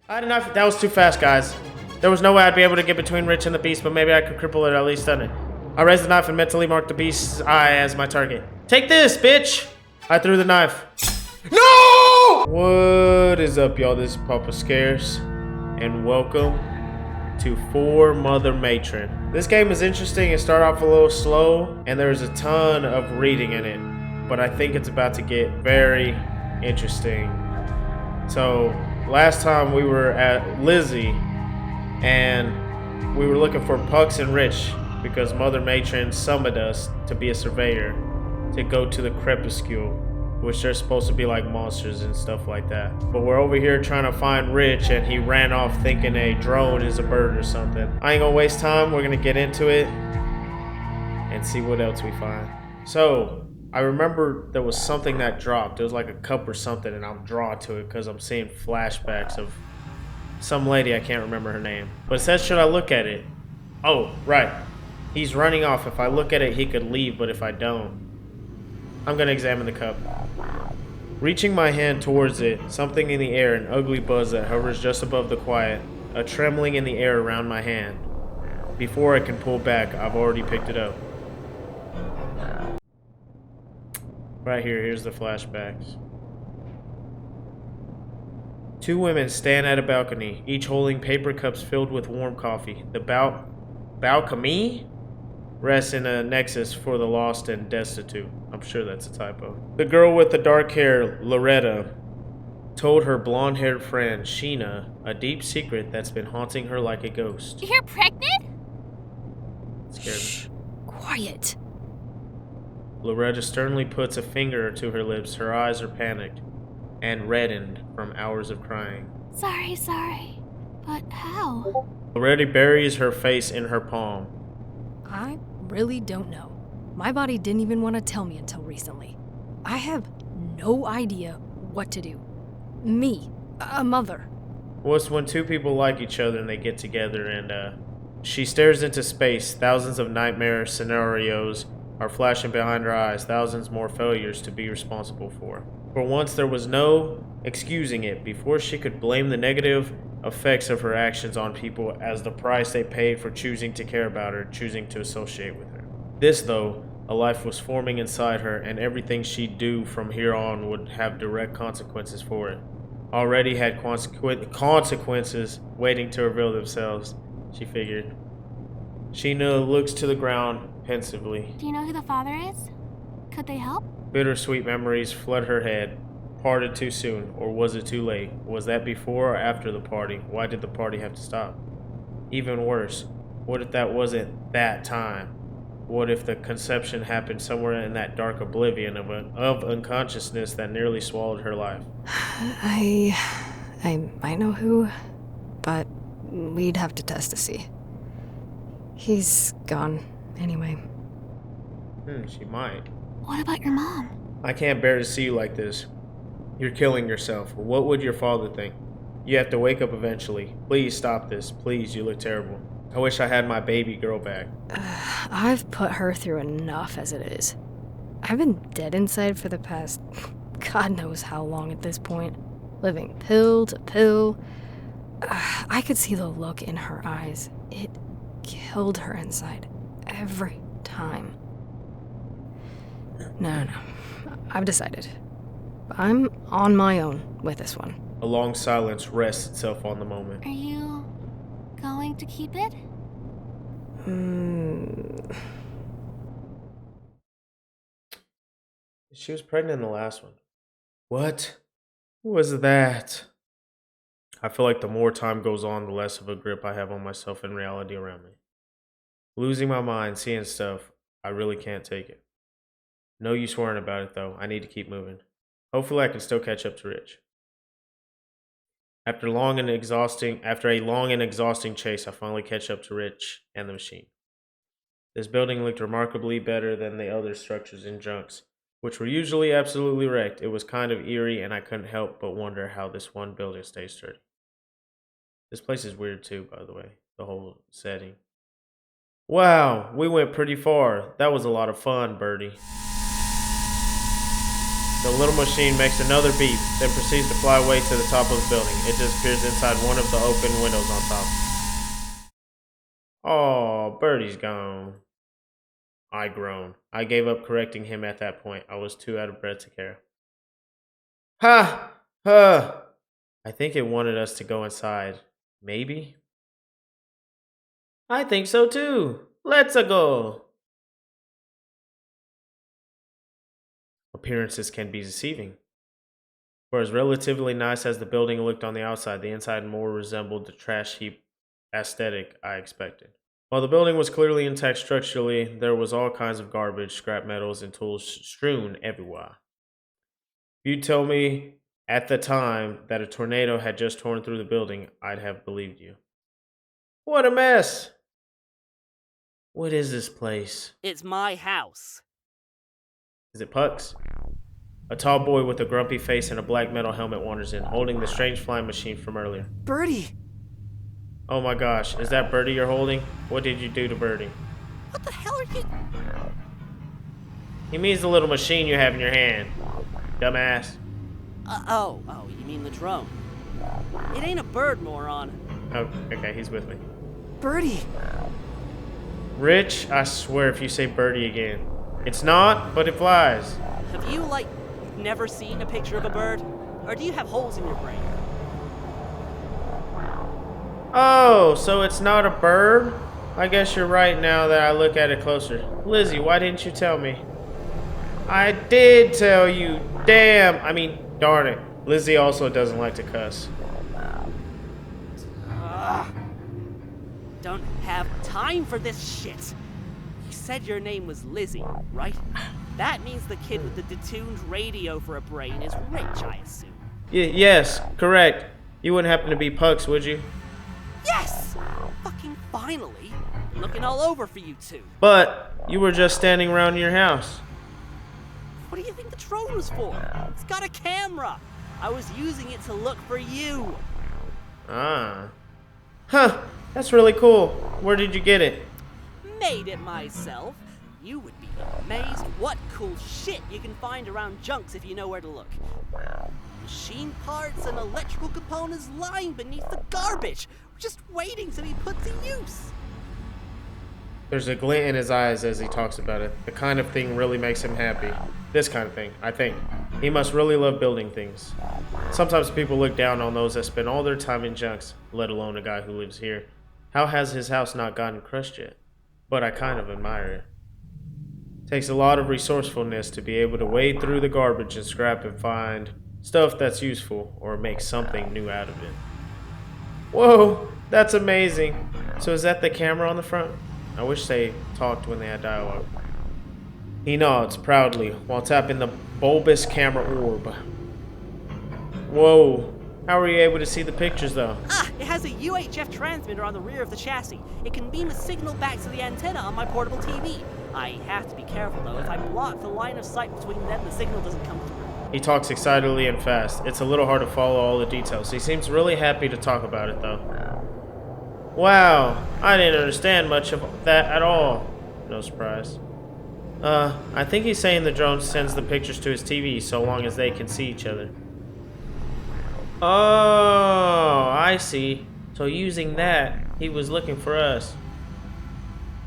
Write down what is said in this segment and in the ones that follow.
I did not. That was too fast, guys. There was no way I'd be able to get between Rich and the beast, but maybe I could cripple it or at least stun it. I raised the knife and mentally marked the beast's eye as my target. Take this, bitch! I threw the knife. No! What is up, y'all? This is Papa Scares, and welcome to For Mother Matron. This game is interesting. It started off a little slow, and there's a ton of reading in it, but I think it's about to get very interesting. So, last time we were at Lizzie, and we were looking for Pucks and Rich because Mother Matron summoned us to be a surveyor to go to the CREPUSCULE, which they're supposed to be like monsters and stuff like that. But we're over here trying to find Rich, and he ran off thinking a drone is a bird or something. I ain't gonna waste time. We're gonna get into it and see what else we find. So, I remember there was something that dropped. It was like a cup or something, and I'm drawn to it because I'm seeing flashbacks of some lady. I can't remember her name. But it says, should I look at it? Oh, right. He's running off. If I look at it, he could leave, but if I don't, I'm going to examine the cup. Reaching my hand towards it, something in the air, an ugly buzz that hovers just above the quiet, a trembling in the air around my hand. Before I can pull back, I've already picked it up. Right here, here's the flashbacks. Two women stand at a balcony, each holding paper cups filled with warm coffee. The balcony rests in a nexus for the lost and destitute. I'm sure that's a typo. The girl with the dark hair, Loretta, told her blonde-haired friend, Sheena, a deep secret that's been haunting her like a ghost. You're pregnant? Scared Shh. Quiet. Loretta sternly puts a finger to her lips. Her eyes are panicked and reddened from hours of crying. Sorry. But how? Loretta buries her face in her palm. I really don't know. My body didn't even want to tell me until recently. I have no idea what to do. Me, a mother. What's when two people like each other and they get together and, she stares into space. Thousands of nightmare scenarios are flashing behind her eyes. Thousands more failures to be responsible for. For once, there was no excusing it. Before she could blame the negative effects of her actions on people as the price they paid for choosing to care about her, choosing to associate with her. This, though, a life was forming inside her, and everything she'd do from here on would have direct consequences for it. Already had consequences waiting to reveal themselves, she figured. Sheena looks to the ground pensively. Do you know who the father is? Could they help? Bittersweet memories flood her head. Parted too soon, or was it too late? Was that before or after the party? Why did the party have to stop? Even worse, what if that wasn't that time? What if the conception happened somewhere in that dark oblivion of unconsciousness that nearly swallowed her life? I might know who, but we'd have to test to see. He's gone anyway. She might. What about your mom? I can't bear to see you like this. You're killing yourself. What would your father think? You have to wake up eventually. Please stop this. Please, you look terrible. I wish I had my baby girl back. I've put her through enough as it is. I've been dead inside for the past God knows how long at this point. Living pill to pill. I could see the look in her eyes. It killed her inside. Every time. No. I've decided. I'm on my own with this one. A long silence rests itself on the moment. Are you going to keep it? She was pregnant in the last one. What? Who was that? I feel like the more time goes on, the less of a grip I have on myself and reality around me. Losing my mind, seeing stuff, I really can't take it. No use worrying about it, though. I need to keep moving. Hopefully I can still catch up to Rich. After a long and exhausting chase, I finally catch up to Rich and the machine. This building looked remarkably better than the other structures and junks, which were usually absolutely wrecked. It was kind of eerie, and I couldn't help but wonder how this one building stays sturdy. This place is weird too, by the way, the whole setting. Wow, we went pretty far. That was a lot of fun, Birdie. The little machine makes another beep, then proceeds to fly away to the top of the building. It disappears inside one of the open windows on top. Oh, Birdie's gone. I groaned. I gave up correcting him at that point. I was too out of breath to care. Ha! Ha! I think it wanted us to go inside. Maybe? I think so too. Let's-a go. Appearances can be deceiving. For as relatively nice as the building looked on the outside, the inside more resembled the trash heap aesthetic I expected. While the building was clearly intact structurally, there was all kinds of garbage, scrap metals, and tools strewn everywhere. If you'd told me at the time that a tornado had just torn through the building, I'd have believed you. What a mess! What is this place? It's my house. Is it Puck's? A tall boy with a grumpy face and a black metal helmet wanders in, holding the strange flying machine from earlier. Birdie! Oh my gosh, is that Birdie you're holding? What did you do to Birdie? What the hell are you... He means the little machine you have in your hand. Dumbass. Oh, you mean the drone. It ain't a bird, moron. Oh, okay, he's with me. Birdie! Rich, I swear if you say Birdie again. It's not, but it flies. Have you, never seen a picture of a bird? Or do you have holes in your brain? Oh, so it's not a bird? I guess you're right now that I look at it closer. Lizzie, why didn't you tell me? I did tell you. Darn it. Lizzie also doesn't like to cuss. Don't have time for this shit. You said your name was Lizzie, right? That means the kid with the detuned radio for a brain is rich, I assume. Yes, correct. You wouldn't happen to be Pucks, would you? Yes! Fucking finally. Been looking all over for you two. But you were just standing around your house. What do you think the drone was for? It's got a camera. I was using it to look for you. Ah. Huh, that's really cool. Where did you get it? Made it myself. You would be amazed what cool shit you can find around junks if you know where to look. Machine parts and electrical components lying beneath the garbage, just waiting to be put to use. There's a glint in his eyes as he talks about it. The kind of thing really makes him happy. This kind of thing, I think. He must really love building things. Sometimes people look down on those that spend all their time in junks, let alone a guy who lives here. How has his house not gotten crushed yet? But I kind of admire it. Takes a lot of resourcefulness to be able to wade through the garbage and scrap and find stuff that's useful or make something new out of it. Whoa, that's amazing. So is that the camera on the front? I wish they talked when they had dialogue. He nods proudly while tapping the bulbous camera orb. Whoa, how are you able to see the pictures though? It has a UHF transmitter on the rear of the chassis. It can beam a signal back to the antenna on my portable TV. I have to be careful though. If I block the line of sight between them, the signal doesn't come through. He talks excitedly and fast. It's a little hard to follow all the details. He seems really happy to talk about it though. Wow, I didn't understand much of that at all. No surprise. I think he's saying the drone sends the pictures to his TV so long as they can see each other. Oh, I see. So using that, he was looking for us.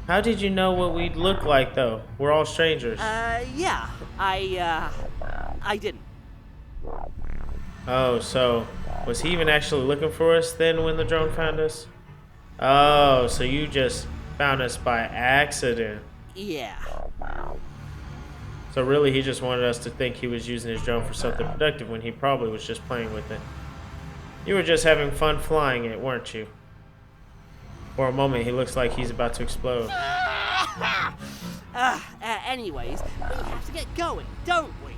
How did you know what we'd look like though? We're all strangers. Yeah. I didn't. Oh, so was he even actually looking for us then when the drone found us? Oh, so you just found us by accident. Yeah. So really he just wanted us to think he was using his drone for something productive when he probably was just playing with it. You were just having fun flying it, weren't you? For a moment he looks like he's about to explode. Anyways, we have to get going, don't we?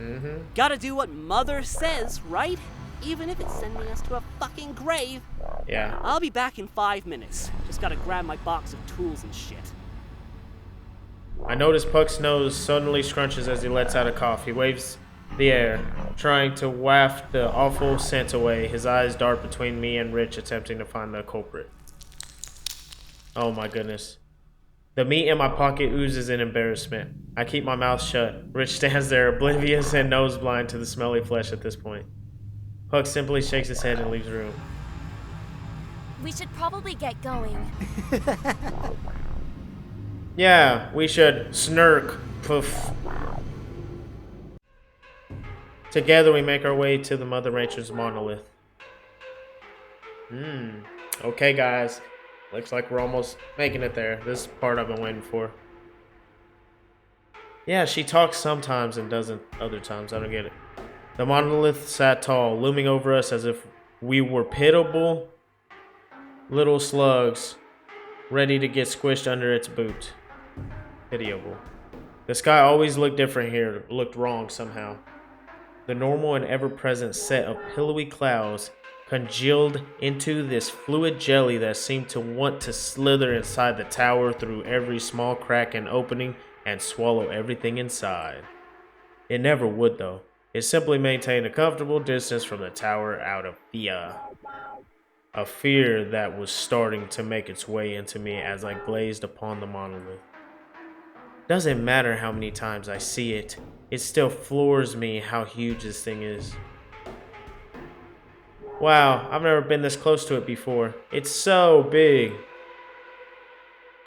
Mm-hmm. Gotta do what Mother says, right? Even if it's sending us to a fucking grave. Yeah. I'll be back in 5 minutes. Just gotta grab my box of tools and shit. I notice Puck's nose suddenly scrunches as he lets out a cough. He waves the air, trying to waft the awful scent away. His eyes dart between me and Rich, attempting to find the culprit. Oh my goodness. The meat in my pocket oozes in embarrassment. I keep my mouth shut. Rich stands there, oblivious and nose blind to the smelly flesh at this point. Puck simply shakes his head and leaves the room. We should probably get going. Yeah, we should snirk. Poof. Together we make our way to the Mother Matron's monolith. Okay, guys. Looks like we're almost making it there. This part I've been waiting for. Yeah, she talks sometimes and doesn't other times. I don't get it. The monolith sat tall, looming over us as if we were pitiable little slugs ready to get squished under its boot. Pitiable. The sky always looked different here, looked wrong somehow. The normal and ever-present set of pillowy clouds congealed into this fluid jelly that seemed to want to slither inside the tower through every small crack and opening and swallow everything inside. It never would, though. It simply maintained a comfortable distance from the tower out of fear. A fear that was starting to make its way into me as I gazed upon the monolith. Doesn't matter how many times I see it, it still floors me how huge this thing is. Wow, I've never been this close to it before. It's so big.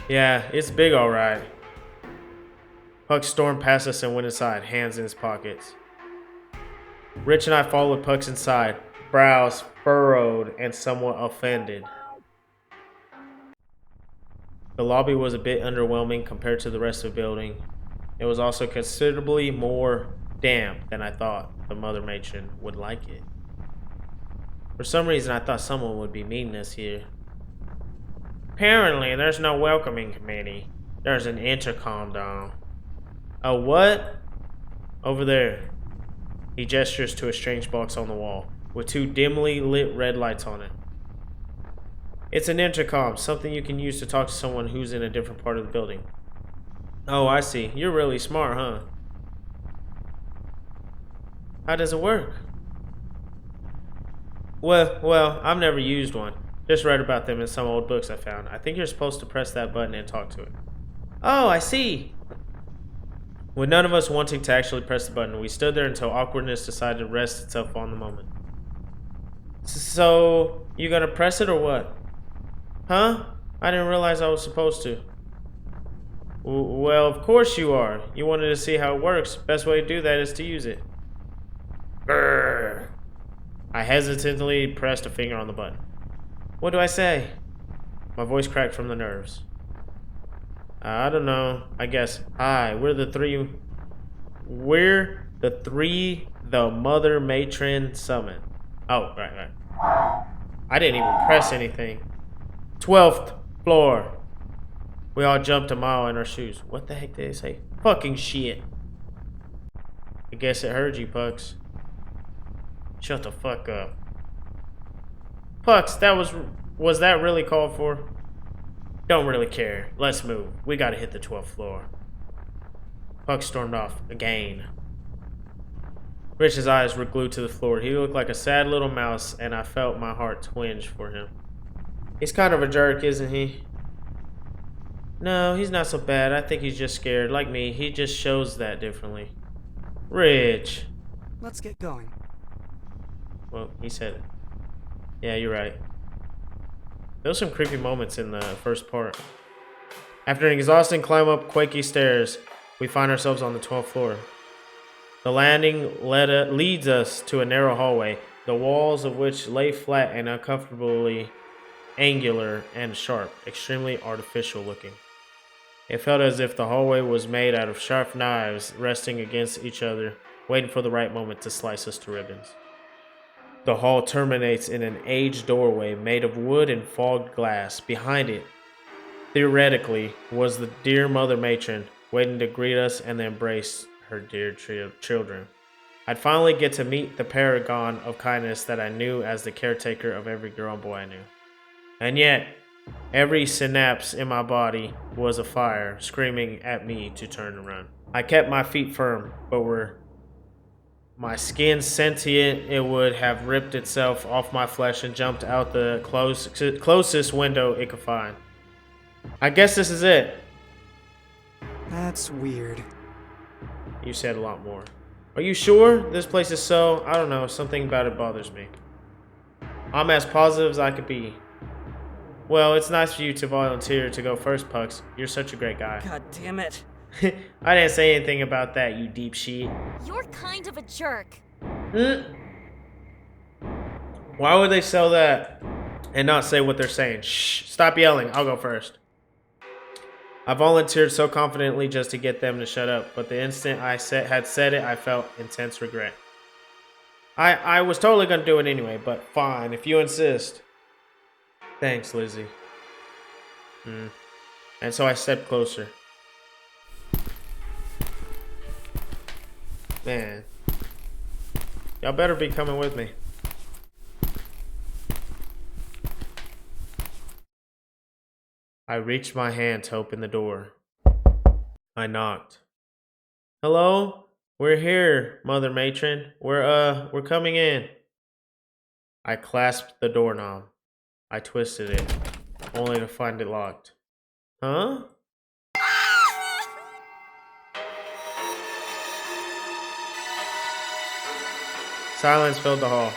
Yeah, it's big alright. Puck stormed past us and went inside, hands in his pockets. Rich and I followed Puck inside, brows furrowed and somewhat offended. The lobby was a bit underwhelming compared to the rest of the building. It was also considerably more damp than I thought the Mother Matron would like it. For some reason, I thought someone would be meeting us here. Apparently, there's no welcoming committee. There's an intercom down. A what? Over there. He gestures to a strange box on the wall, with two dimly lit red lights on it. It's an intercom, something you can use to talk to someone who's in a different part of the building. Oh, I see. You're really smart, huh? How does it work? Well, I've never used one. Just read about them in some old books I found. I think you're supposed to press that button and talk to it. Oh, I see. With none of us wanting to actually press the button, we stood there until awkwardness decided to rest itself on the moment. So, you gonna press it or what? Huh? I didn't realize I was supposed to. Well, of course you are. You wanted to see how it works. Best way to do that is to use it. Brrr. I hesitantly pressed a finger on the button. What do I say? My voice cracked from the nerves. I don't know. I guess. Hi, we're the three the Mother Matron summon. Oh, right. I didn't even press anything. 12th floor. We all jumped a mile in our shoes. What the heck did they say? Fucking shit. I guess it heard you, Pucks. Shut the fuck up. Pucks, was that really called for? Don't really care. Let's move. We gotta hit the 12th floor. Puck stormed off again. Rich's eyes were glued to the floor. He looked like a sad little mouse, and I felt my heart twinge for him. He's kind of a jerk, isn't he? No, he's not so bad. I think he's just scared. Like me, he just shows that differently. Rich. Let's get going. Well, he said it. Yeah, you're right. There was some creepy moments in the first part. After an exhausting climb up quaky stairs, we find ourselves on the 12th floor. The landing leads us to a narrow hallway, the walls of which lay flat and uncomfortably angular and sharp, extremely artificial looking. It felt as if the hallway was made out of sharp knives resting against each other, waiting for the right moment to slice us to ribbons. The hall terminates in an aged doorway made of wood and fogged glass. Behind it, theoretically, was the dear Mother Matron, waiting to greet us and embrace her dear children. I'd finally get to meet the paragon of kindness that I knew as the caretaker of every girl and boy I knew. And yet, every synapse in my body was afire, screaming at me to turn and run. I kept my feet firm, but were my skin sentient, it would have ripped itself off my flesh and jumped out the closest window it could find. I guess this is it. That's weird. You said a lot more. Are you sure? This place is so... I don't know. Something about it bothers me. I'm as positive as I could be. Well, it's nice for you to volunteer to go first, Pucks. You're such a great guy. God damn it. I didn't say anything about that, you deep sheet. You're kind of a jerk. Why would they sell that and not say what they're saying? Shh, stop yelling. I'll go first. I volunteered so confidently just to get them to shut up, but the instant I had said it, I felt intense regret. I was totally going to do it anyway, but fine, if you insist. Thanks, Lizzie. And so I stepped closer. Man. Y'all better be coming with me. I reached my hand to open the door. I knocked. Hello? We're here, Mother Matron. We're coming in. I clasped the doorknob. I twisted it, only to find it locked. Huh? Silence filled the hall.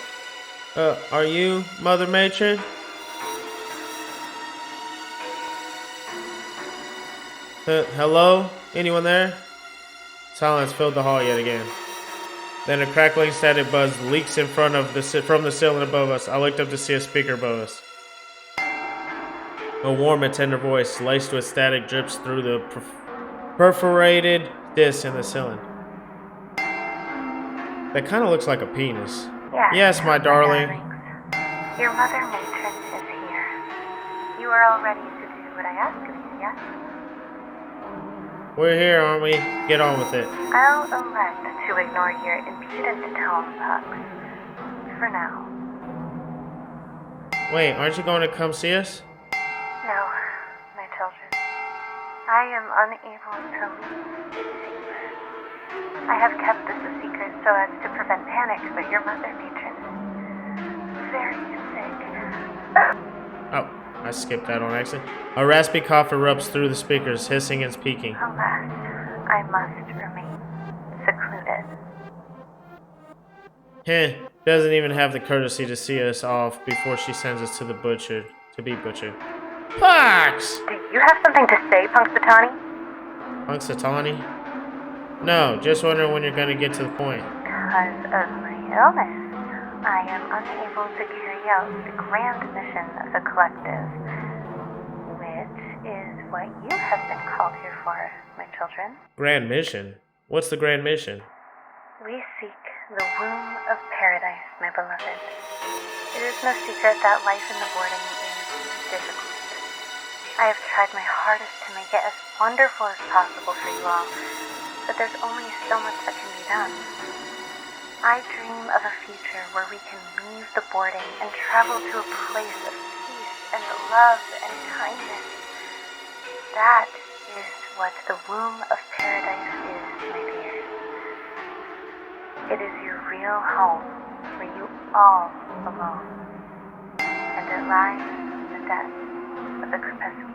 Are you Mother Matron? Hello? Anyone there? Silence filled the hall yet again. Then a crackling static buzz leaks in front of from the ceiling above us. I looked up to see a speaker above us. A warm and tender voice, laced with static, drips through the perforated disc in the ceiling. That kind of looks like a penis. Yes, my darling. Your Mother Matron is here. You are all ready to do what I ask of you, yes? We're here, aren't we? Get on with it. I'll elect to ignore your impudent tone, Pucks. For now. Wait, aren't you going to come see us? No, my children. I am unable to leave, it seems. I have kept this a secret so as to prevent panic, but your Mother Matron is very sick. Oh, I skipped that on accident. A raspy cough erupts through the speakers, hissing and speaking. Alas, I must remain secluded. Doesn't even have the courtesy to see us off before she sends us to the butcher to be butchered. Pucks! Do you have something to say, Punxsutawney? Punxsutawney? No, just wondering when you're gonna get to the point. Because of my illness, I am unable to carry out the grand mission of the collective, which is what you have been called here for, my children. Grand mission? What's the grand mission? We seek the womb of paradise, my beloved. It is no secret that life in the boarding is difficult. I have tried my hardest to make it as wonderful as possible for you all, but there's only so much that can be done. I dream of a future where we can leave the boarding and travel to a place of peace and love and kindness. That is what the womb of paradise is, my dears. It is your real home where you all belong. And it lies in the depths of the crepuscule.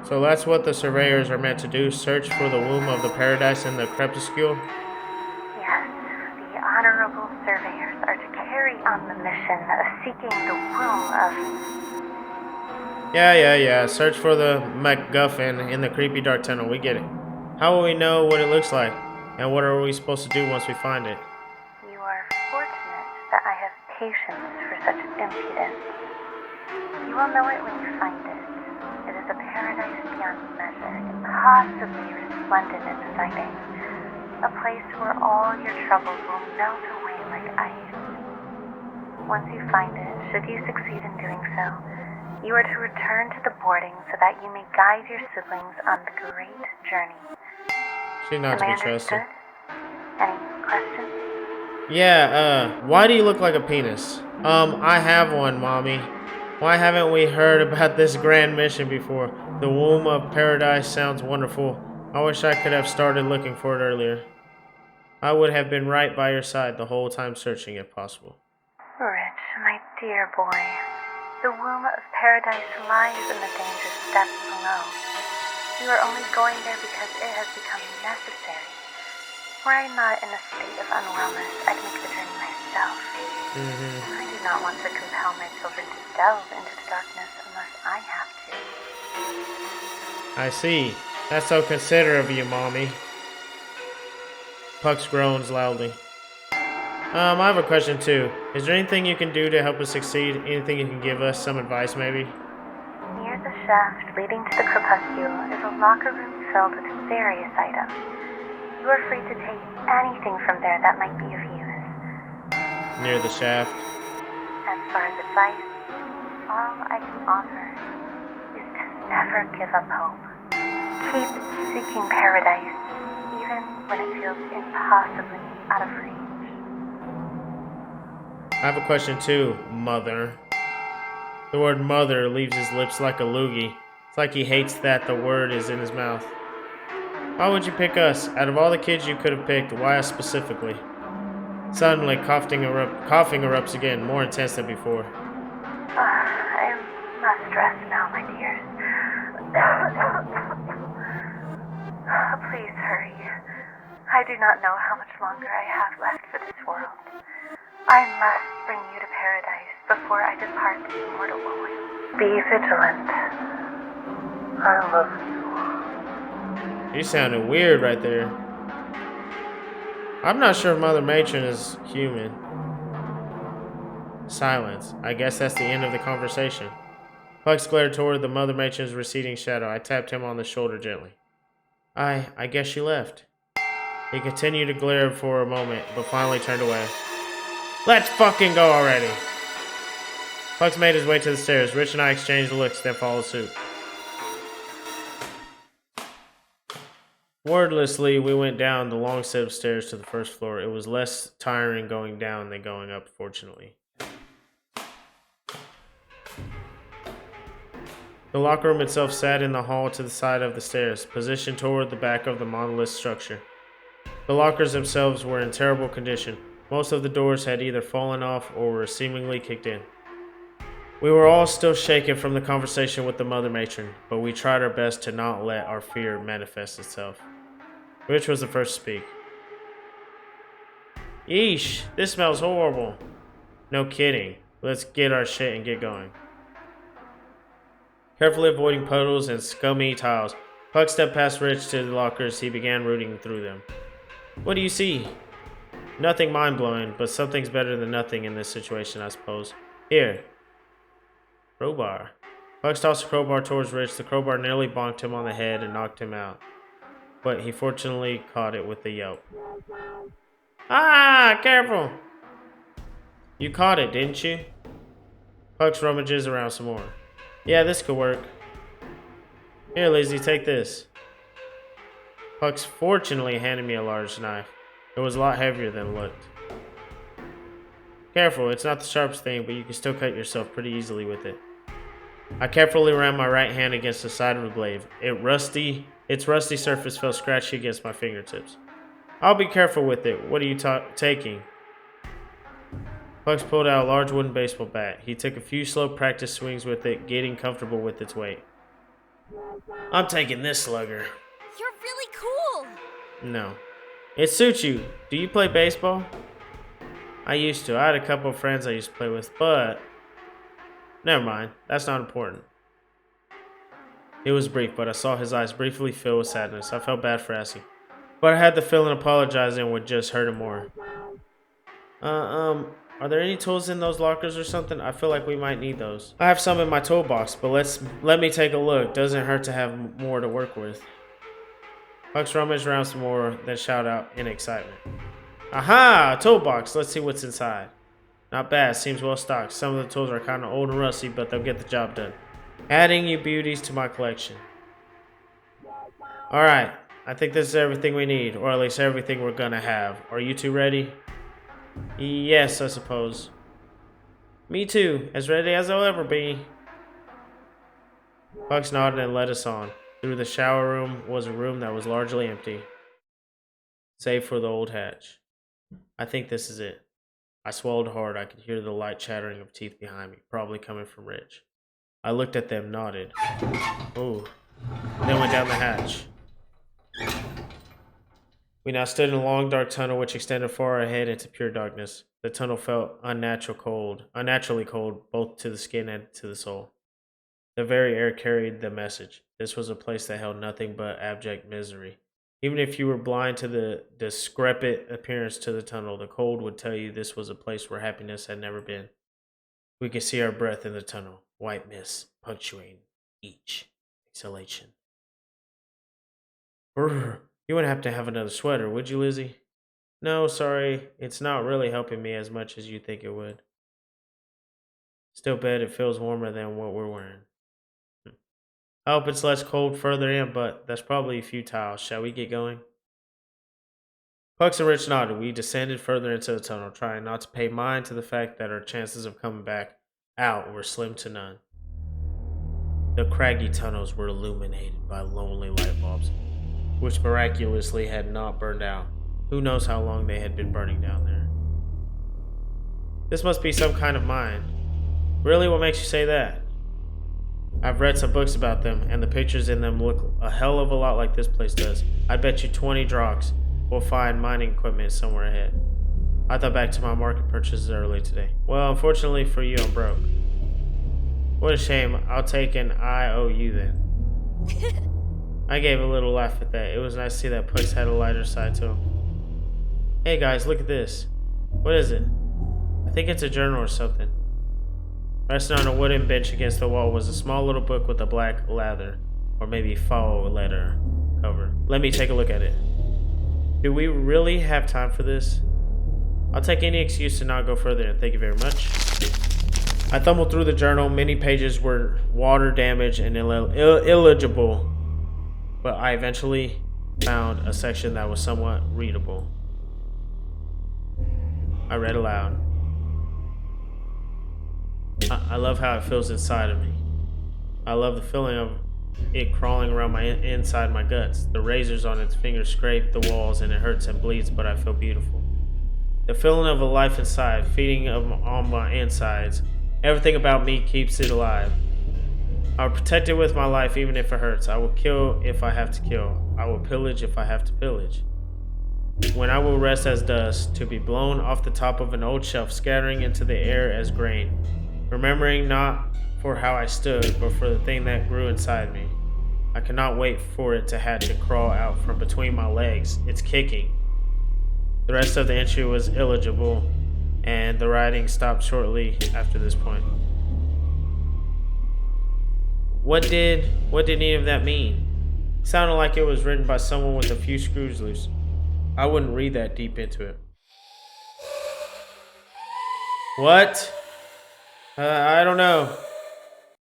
So that's what the surveyors are meant to do, search for the womb of the paradise in the crepuscule? Yes, the honorable surveyors are to carry on the mission of seeking the womb of... Yeah. Search for the MacGuffin in the creepy dark tunnel. We get it. How will we know what it looks like? And what are we supposed to do once we find it? You are fortunate that I have patience for such impudence. You will know it when you find it. It is a paradise beyond measure, impossibly resplendent and exciting. A place where all your troubles will melt away like ice. Once you find it, should you succeed in doing so, you are to return to the boarding so that you may guide your siblings on the great journey. She's not to be trusted. Understood? Any questions? Yeah, why do you look like a penis? I have one, Mommy. Why haven't we heard about this grand mission before? The womb of paradise sounds wonderful. I wish I could have started looking for it earlier. I would have been right by your side the whole time searching if possible. Rich, my dear boy, the womb of paradise lies in the dangerous depths below. You are only going there because it has become necessary. Were I not in a state of unwellness, I'd make the journey myself. I do not want to compel my children to delve into the darkness unless I have to. I see. That's so considerate of you, Mommy. Pucks groans loudly. I have a question too. Is there anything you can do to help us succeed? Anything you can give us? Some advice, maybe? Near the shaft leading to the Crepuscule is a locker room filled with various items. You are free to take anything from there that might be of use. Near the shaft. As far as advice, all I can offer is to never give up hope. Keep seeking paradise, even when it feels impossibly out of reach. I have a question too, Mother. The word mother leaves his lips like a loogie. It's like he hates that the word is in his mouth. Why would you pick us? Out of all the kids you could have picked, why us specifically? Suddenly, coughing erupts again, more intense than before. I must rest now, my dears. Please hurry. I do not know how much longer I have left for this world. I must bring you to paradise before I depart this mortal coil. Be vigilant. I love you. You sounded weird right there. I'm not sure if Mother Matron is human. Silence. I guess that's the end of the conversation. Pucks glared toward the Mother Matron's receding shadow. I tapped him on the shoulder gently. I guess she left. He continued to glare for a moment, but finally turned away. Let's fucking go already! Pucks made his way to the stairs. Rich and I exchanged looks, then followed suit. Wordlessly, we went down the long set of stairs to the first floor. It was less tiring going down than going up, fortunately. The locker room itself sat in the hall to the side of the stairs, positioned toward the back of the monolith structure. The lockers themselves were in terrible condition. Most of the doors had either fallen off or were seemingly kicked in. We were all still shaken from the conversation with the Mother Matron, but we tried our best to not let our fear manifest itself. Rich was the first to speak. Yeesh, this smells horrible. No kidding. Let's get our shit and get going. Carefully avoiding puddles and scummy tiles, Puck stepped past Rich to the lockers. He began rooting through them. What do you see? Nothing mind-blowing, but something's better than nothing in this situation, I suppose. Here. Crowbar. Puck tossed a crowbar towards Rich. The crowbar nearly bonked him on the head and knocked him out, but he fortunately caught it with a yelp. Ah, careful! You caught it, didn't you? Puck rummages around some more. Yeah, this could work. Here, Lizzie, take this. Pucks fortunately handed me a large knife. It was a lot heavier than it looked. Careful, it's not the sharpest thing, but you can still cut yourself pretty easily with it. I carefully ran my right hand against the side of the blade. Its rusty surface felt scratchy against my fingertips. I'll be careful with it. What are you taking? Pucks pulled out a large wooden baseball bat. He took a few slow practice swings with it, getting comfortable with its weight. I'm taking this slugger. You're really cool. No. It suits you. Do you play baseball? I used to. I had a couple of friends I used to play with, but... Never mind. That's not important. It was brief, but I saw his eyes briefly fill with sadness. I felt bad for asking, but I had the feeling apologizing would just hurt him more. Are there any tools in those lockers or something? I feel like we might need those. I have some in my toolbox, but let me take a look. Doesn't hurt to have more to work with. Pucks rummaged around some more, then shouted out in excitement. Aha! A toolbox. Let's see what's inside. Not bad. Seems well stocked. Some of the tools are kind of old and rusty, but they'll get the job done. Adding you beauties to my collection. Alright. I think this is everything we need, or at least everything we're gonna have. Are you two ready? Yes, I suppose. Me too. As ready as I'll ever be. Pucks nodded and led us on. Through the shower room was a room that was largely empty, save for the old hatch. I think this is it. I swallowed hard. I could hear the light chattering of teeth behind me, probably coming from Rich. I looked at them, nodded. Ooh, and then went down the hatch. We now stood in a long, dark tunnel which extended far ahead into pure darkness. The tunnel felt unnaturally cold, both to the skin and to the soul. The very air carried the message. This was a place that held nothing but abject misery. Even if you were blind to the discrepant appearance to the tunnel, the cold would tell you this was a place where happiness had never been. We could see our breath in the tunnel, white mist punctuating each exhalation. Brr, you wouldn't have to have another sweater, would you, Lizzie? No, sorry, it's not really helping me as much as you think it would. Still bet it feels warmer than what we're wearing. I hope it's less cold further in, but that's probably futile. Shall we get going? Pucks and Rich nodded. We descended further into the tunnel, trying not to pay mind to the fact that our chances of coming back out were slim to none. The craggy tunnels were illuminated by lonely light bulbs, which miraculously had not burned out. Who knows how long they had been burning down there. This must be some kind of mine. Really? What makes you say that? I've read some books about them, and the pictures in them look a hell of a lot like this place does. I bet you 20 drogs we'll find mining equipment somewhere ahead. I thought back to my market purchases early today. Well, unfortunately for you, I'm broke. What a shame. I'll take an IOU then. I gave a little laugh at that. It was nice to see that Pucks had a lighter side to him. Hey guys, look at this. What is it? I think it's a journal or something. Resting on a wooden bench against the wall was a small little book with a black leather, or maybe faux leather cover. Let me take a look at it. Do we really have time for this? I'll take any excuse to not go further, and thank you very much. I fumbled through the journal. Many pages were water damaged and illegible, but I eventually found a section that was somewhat readable. I read aloud. I love how it feels inside of me. I love the feeling of it crawling around my inside my guts. The razors on its fingers scrape the walls and it hurts and bleeds, but I feel beautiful. The feeling of a life inside, feeding on my insides. Everything about me keeps it alive. I will protect it with my life even if it hurts. I will kill if I have to kill. I will pillage if I have to pillage. When I will rest as dust, to be blown off the top of an old shelf, scattering into the air as grain. Remembering not for how I stood, but for the thing that grew inside me. I cannot wait for it to hatch and crawl out from between my legs. It's kicking. The rest of the entry was illegible, and the writing stopped shortly after this point. What did any of that mean? It sounded like it was written by someone with a few screws loose. I wouldn't read that deep into it. What? I don't know.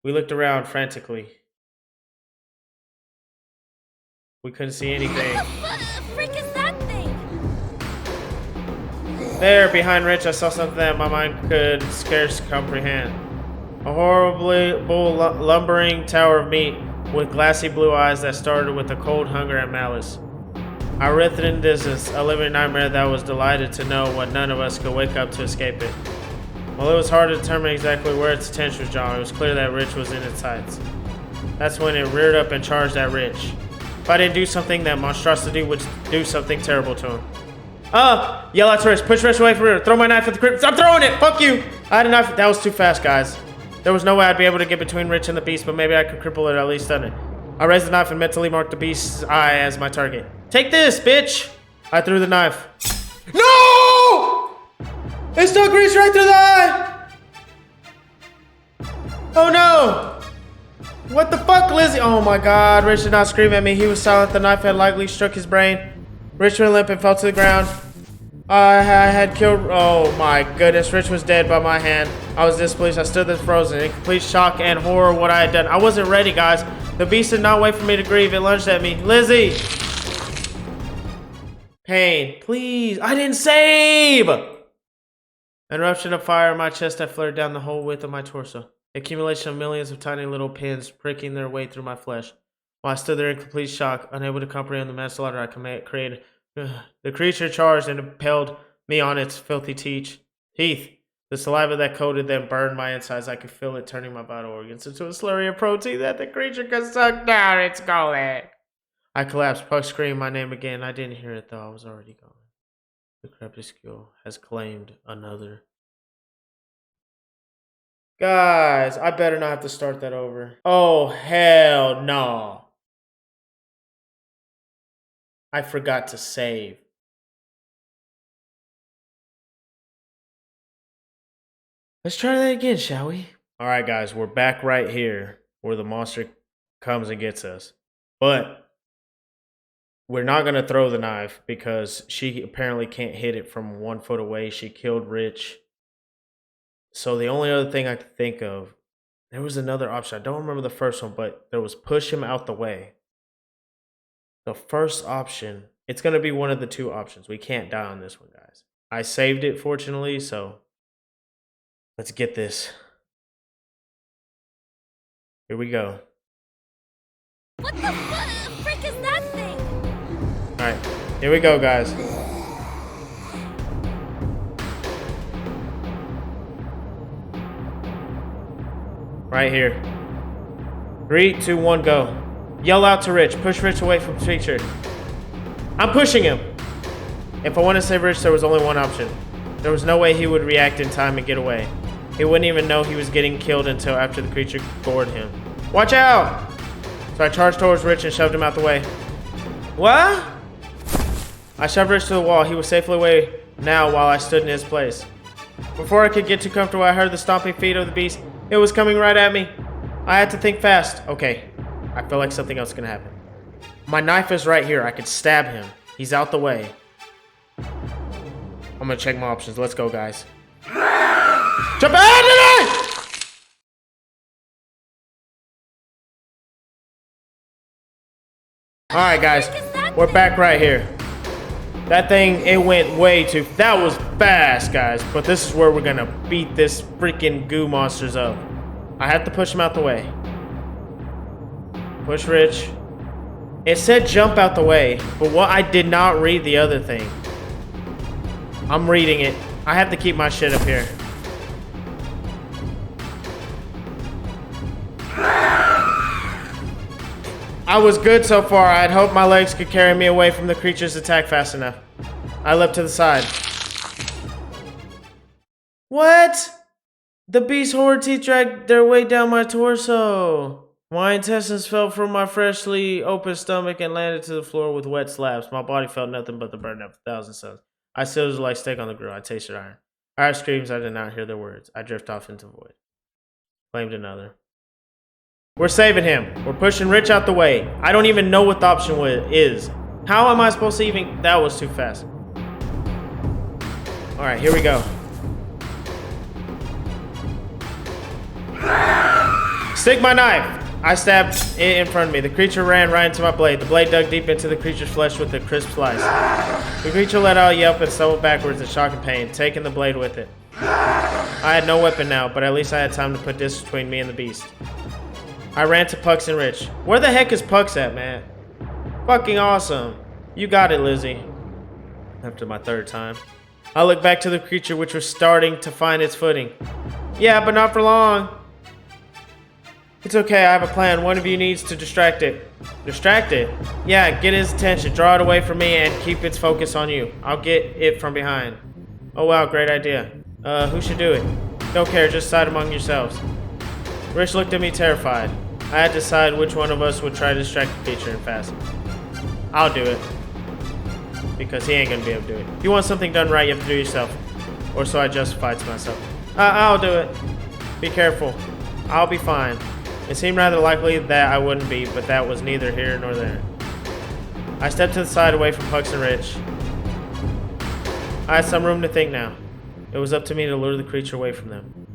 We looked around frantically. We couldn't see anything. What the frick is that thing? There, behind Rich, I saw something that my mind could scarce comprehend. A horribly lumbering tower of meat with glassy blue eyes that started with a cold hunger and malice. I writhed in distance, a living nightmare that was delighted to know what none of us could wake up to escape it. While it was hard to determine exactly where its attention was drawn, it was clear that Rich was in its sights. That's when it reared up and charged at Rich. If I didn't do something, that monstrosity would do something terrible to him. Yell out to Rich. Push Rich away from her. Throw my knife at the crib. Stop throwing it! Fuck you! I had a knife. That was too fast, guys. There was no way I'd be able to get between Rich and the beast, but maybe I could cripple it or at least stun it. I raised the knife and mentally marked the beast's eye as my target. Take this, bitch! I threw the knife. No! It stuck Rich right through the eye! Oh no! What the fuck, Lizzie? Oh my god, Rich did not scream at me. He was silent. The knife had likely struck his brain. Rich went limp and fell to the ground. I had killed. Oh my goodness, Rich was dead by my hand. I was displeased. I stood there frozen in complete shock and horror what I had done. I wasn't ready, guys. The beast did not wait for me to grieve. It lunged at me. Lizzie! Pain. Please. I didn't save! An eruption of fire in my chest that flared down the whole width of my torso. Accumulation of millions of tiny little pins pricking their way through my flesh. While I stood there in complete shock, unable to comprehend the manslaughter I created, the creature charged and impaled me on its filthy teeth. The saliva that coated then burned my insides. I could feel it turning my vital organs into a slurry of protein that the creature could suck down its gullet. I collapsed. Puck screamed my name again. I didn't hear it though. I was already gone. The crepuscule has claimed another. Guys, I better not have to start that over. Oh, hell no. I forgot to save. Let's try that again, shall we? Alright, guys, we're back right here where the monster comes and gets us. But we're not going to throw the knife because she apparently can't hit it from 1 foot away. She killed Rich. So the only other thing I could think of, there was another option. I don't remember the first one, but there was push him out the way. The first option, it's going to be one of the 2 options. We can't die on this one, guys. I saved it, fortunately, so let's get this. Here we go. What the frick is that thing? Alright, here we go, guys. Right here. 3, 2, 1, go. Yell out to Rich. Push Rich away from the creature. I'm pushing him. If I want to save Rich, there was only one option. There was no way he would react in time and get away. He wouldn't even know he was getting killed until after the creature gored him. Watch out! So I charged towards Rich and shoved him out the way. What? I shoved Rich to the wall. He was safely away now while I stood in his place. Before I could get too comfortable, I heard the stomping feet of the beast. It was coming right at me. I had to think fast. Okay, I feel like something else is gonna happen. My knife is right here. I could stab him. He's out the way. I'm gonna check my options. Let's go, guys. Jump out of it! Alright, guys. We're back right here. That thing, it went way too... That was fast, guys. But this is where we're gonna beat this freaking goo monsters up. I have to push him out the way. Push Rich. It said jump out the way, but what I did not read the other thing. I'm reading it. I have to keep my shit up here. I was good so far. I had hoped my legs could carry me away from the creature's attack fast enough. I leapt to the side. What? The beast's horrid teeth dragged their way down my torso. My intestines fell from my freshly opened stomach and landed to the floor with wet slabs. My body felt nothing but the burden of 1,000 suns. I sizzled like steak on the grill. I tasted iron. I heard screams. I did not hear their words. I drifted off into the void. Claimed another. We're saving him. We're pushing Rich out the way. I don't even know what the option is. How am I supposed to even... That was too fast. Alright, here we go. Stick my knife. I stabbed it in front of me. The creature ran right into my blade. The blade dug deep into the creature's flesh with a crisp slice. The creature let out a yelp and stumbled backwards in shock and pain, taking the blade with it. I had no weapon now, but at least I had time to put distance between me and the beast. I ran to Pucks and Rich. Where the heck is Pucks at, man? Fucking awesome. You got it, Lizzie. After my 3rd time. I looked back to the creature, which was starting to find its footing. Yeah, but not for long. It's okay, I have a plan. One of you needs to distract it. Distract it? Yeah, get his attention. Draw it away from me and keep its focus on you. I'll get it from behind. Oh wow, great idea. Who should do it? Don't care, just decide among yourselves. Rich looked at me terrified. I had to decide which one of us would try to distract the creature and fast. I'll do it. Because he ain't gonna be able to do it. If you want something done right, you have to do it yourself. Or so I justified to myself. I'll do it. Be careful. I'll be fine. It seemed rather likely that I wouldn't be, but that was neither here nor there. I stepped to the side away from Pucks and Rich. I had some room to think now. It was up to me to lure the creature away from them.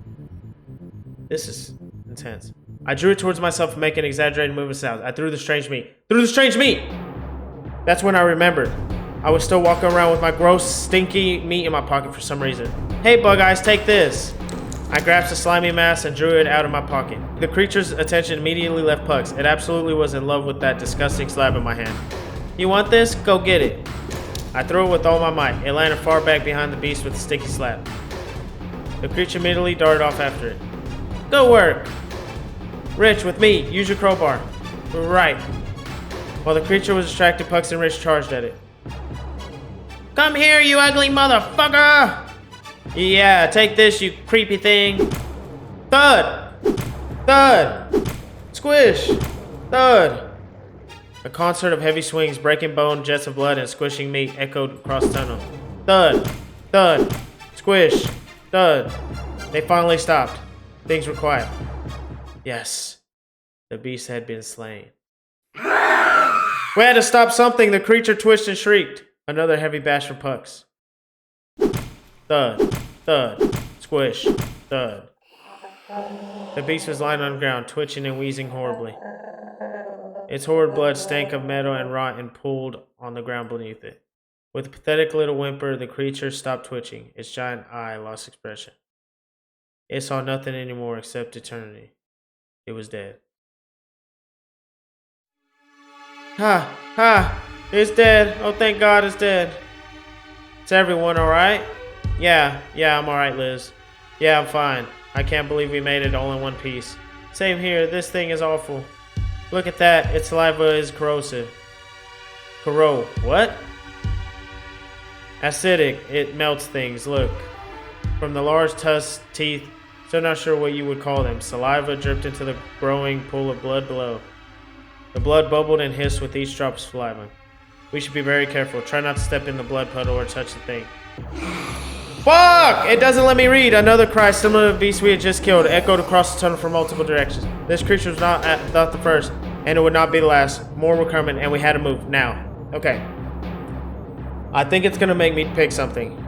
This is intense. I drew it towards myself and making exaggerated movement sounds. I threw the strange meat. Threw the strange meat! That's when I remembered. I was still walking around with my gross, stinky meat in my pocket for some reason. Hey, Bug Eyes, take this. I grasped the slimy mass and drew it out of my pocket. The creature's attention immediately left Pucks. It absolutely was in love with that disgusting slab in my hand. You want this? Go get it. I threw it with all my might. It landed far back behind the beast with a sticky slap. The creature immediately darted off after it. Good work! Rich, with me. Use your crowbar. Right. While the creature was distracted, Pucks and Rich charged at it. Come here, you ugly motherfucker! Yeah, take this, you creepy thing. Thud! Thud! Squish! Thud! A concert of heavy swings, breaking bone, jets of blood, and squishing meat echoed across the tunnel. Thud! Thud! Squish! Thud! They finally stopped. Things were quiet. Yes. The beast had been slain. We had to stop something. The creature twitched and shrieked. Another heavy bash from Pucks. Thud. Thud. Squish. Thud. The beast was lying on the ground, twitching and wheezing horribly. Its horrid blood stank of metal and rot and pooled on the ground beneath it. With a pathetic little whimper, the creature stopped twitching. Its giant eye lost expression. It saw nothing anymore except eternity. It was dead. Ha! Ha! It's dead. Oh, thank God it's dead. Is everyone alright? Yeah, I'm alright, Liz. Yeah, I'm fine. I can't believe we made it all in one piece. Same here. This thing is awful. Look at that. Its saliva is corrosive. What? Acidic. It melts things. Look. From the large tusked teeth, still not sure what you would call them, saliva dripped into the growing pool of blood below. The blood bubbled and hissed with each drop of saliva. We should be very careful. Try not to step in the blood puddle or touch the thing. Fuck! It doesn't let me read. Another cry similar to the beast we had just killed echoed across the tunnel from multiple directions. This creature was not the first, and it would not be the last. More were coming, and we had to move now. Okay. I think it's gonna make me pick something.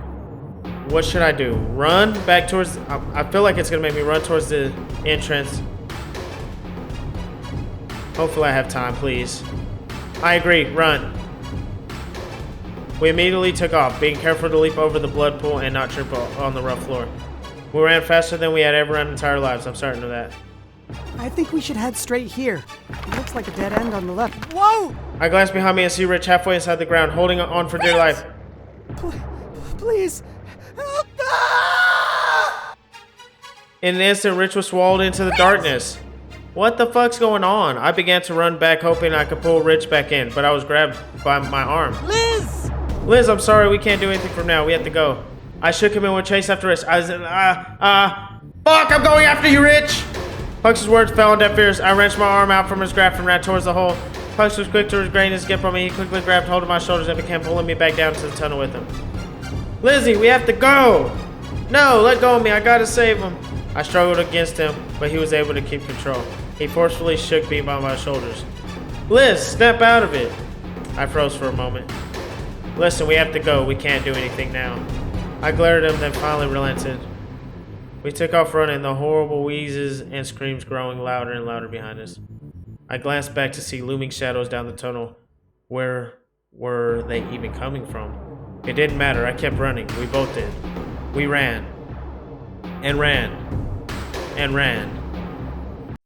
What should I do? Run back towards... I feel like it's gonna make me run towards the entrance. Hopefully I have time, please. I agree. Run. We immediately took off, being careful to leap over the blood pool and not trip on the rough floor. We ran faster than we had ever run in our entire lives. I'm certain of that. I think we should head straight here. It looks like a dead end on the left. Whoa! I glanced behind me and see Rich halfway inside the ground, holding on for dear life. Please. Help! In an instant, Rich was swallowed into the darkness. What the fuck's going on? I began to run back, hoping I could pull Rich back in, but I was grabbed by my arm. Liz, I'm sorry, we can't do anything from now. We have to go. I shook him and went chase after Rich. I said, fuck, I'm going after you, Rich! Pucks' words fell on deaf ears. I wrenched my arm out from his grasp and ran towards the hole. Pucks was quick to regain his grip on me. He quickly grabbed hold of my shoulders and began pulling me back down to the tunnel with him. Lizzie, we have to go! No, let go of me. I gotta save him. I struggled against him, but he was able to keep control. He forcefully shook me by my shoulders. Liz, snap out of it. I froze for a moment. Listen, we have to go. We can't do anything now. I glared at him, then finally relented. We took off running, the horrible wheezes and screams growing louder and louder behind us. I glanced back to see looming shadows down the tunnel. Where were they even coming from? It didn't matter. I kept running. We both did. We ran. And ran. And ran.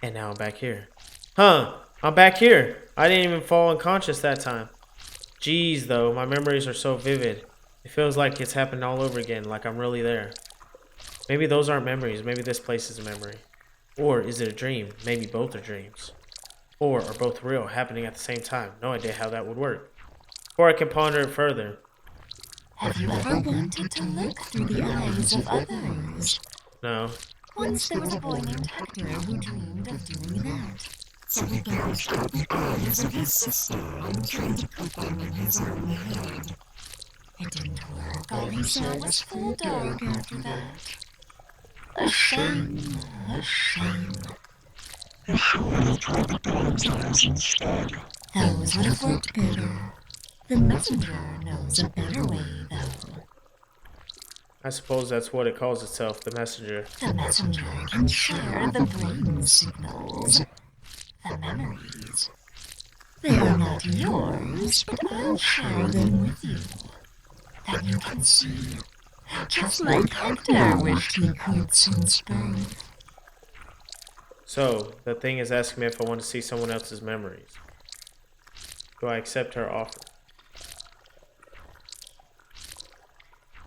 And now I'm back here. Huh, I'm back here. I didn't even fall unconscious that time. Jeez, though, my memories are so vivid. It feels like it's happened all over again, like I'm really there. Maybe those aren't memories. Maybe this place is a memory. Or is it a dream? Maybe both are dreams. Or are both real, happening at the same time? No idea how that would work. Or I can ponder it further. Have you ever wanted to look through the eyes of others? No. Once there was a boy named Hector who dreamed of doing that. So he gouged out the eyes of his sister and tried to put them in his own head. It didn't work. All he saw was full dark after that. A shame, a shame. If you only tried the dog's eyes instead, those would have worked better. The messenger knows a better way, though. I suppose that's what it calls itself, the messenger. The messenger can share the brain signals, the memories. They are not yours, but I'll share them with you. Then you can see, just like Hector wished he could since birth. So, the thing is asking me if I want to see someone else's memories. Do I accept her offer?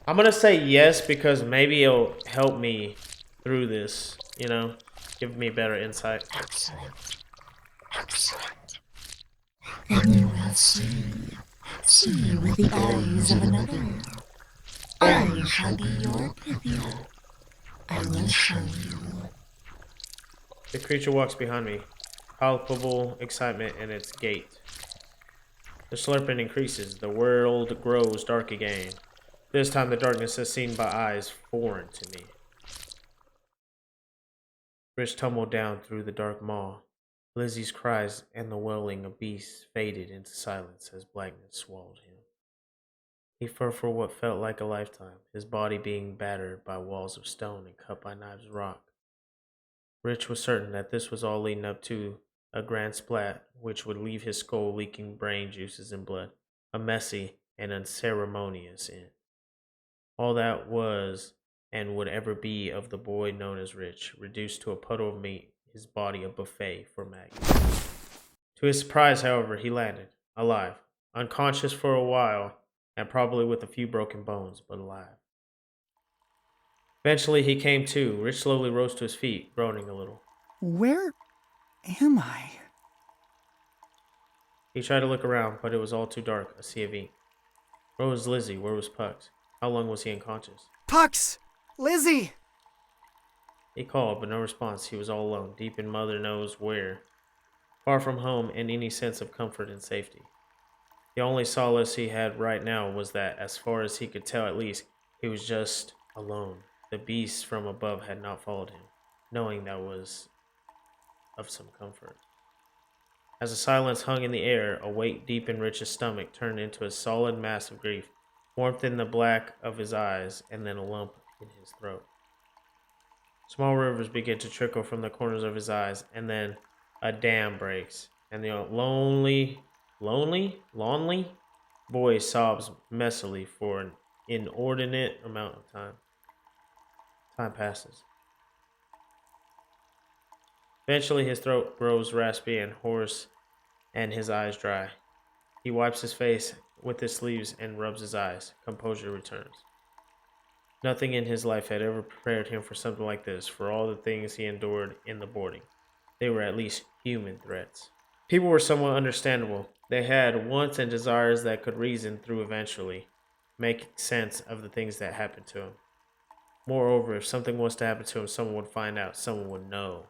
I'm gonna say yes because maybe it'll help me through this, you know? Give me better insight. Excellent. Excellent. Then you will see. See with the eyes of another. I shall be your Pythia. I will show you. The creature walks behind me, palpable excitement in its gait. The slurping increases, the world grows dark again. This time the darkness is seen by eyes foreign to me. Rich tumbled down through the dark maw. Lizzie's cries and the wailing of beasts faded into silence as blackness swallowed him. He fought for what felt like a lifetime, his body being battered by walls of stone and cut by knives of rock. Rich was certain that this was all leading up to a grand splat which would leave his skull leaking brain juices and blood, a messy and unceremonious end. All that was and would ever be of the boy known as Rich, reduced to a puddle of meat, his body a buffet for maggots. To his surprise, however, he landed, alive, unconscious for a while, and probably with a few broken bones, but alive. Eventually he came to. Rich slowly rose to his feet, groaning a little. Where am I? He tried to look around, but it was all too dark, a sea of ink. Where was Lizzie? Where was Pucks? How long was he unconscious? Pucks! Lizzie! He called, but no response. He was all alone, deep in mother knows where, far from home and any sense of comfort and safety. The only solace he had right now was that, as far as he could tell at least, he was just alone. The beasts from above had not followed him, knowing that was of some comfort. As the silence hung in the air, a weight deep in Rich's stomach turned into a solid mass of grief, warmth in the black of his eyes, and then a lump in his throat. Small rivers begin to trickle from the corners of his eyes, and then a dam breaks, and the lonely boy sobs messily for an inordinate amount of time. Time passes. Eventually his throat grows raspy and hoarse, and his eyes dry. He wipes his face with his sleeves and rubs his eyes. Composure returns. Nothing in his life had ever prepared him for something like this, for all the things he endured in the boarding. They were at least human threats. People were somewhat understandable. They had wants and desires that could reason through eventually, make sense of the things that happened to him. Moreover, if something was to happen to him, someone would find out, someone would know.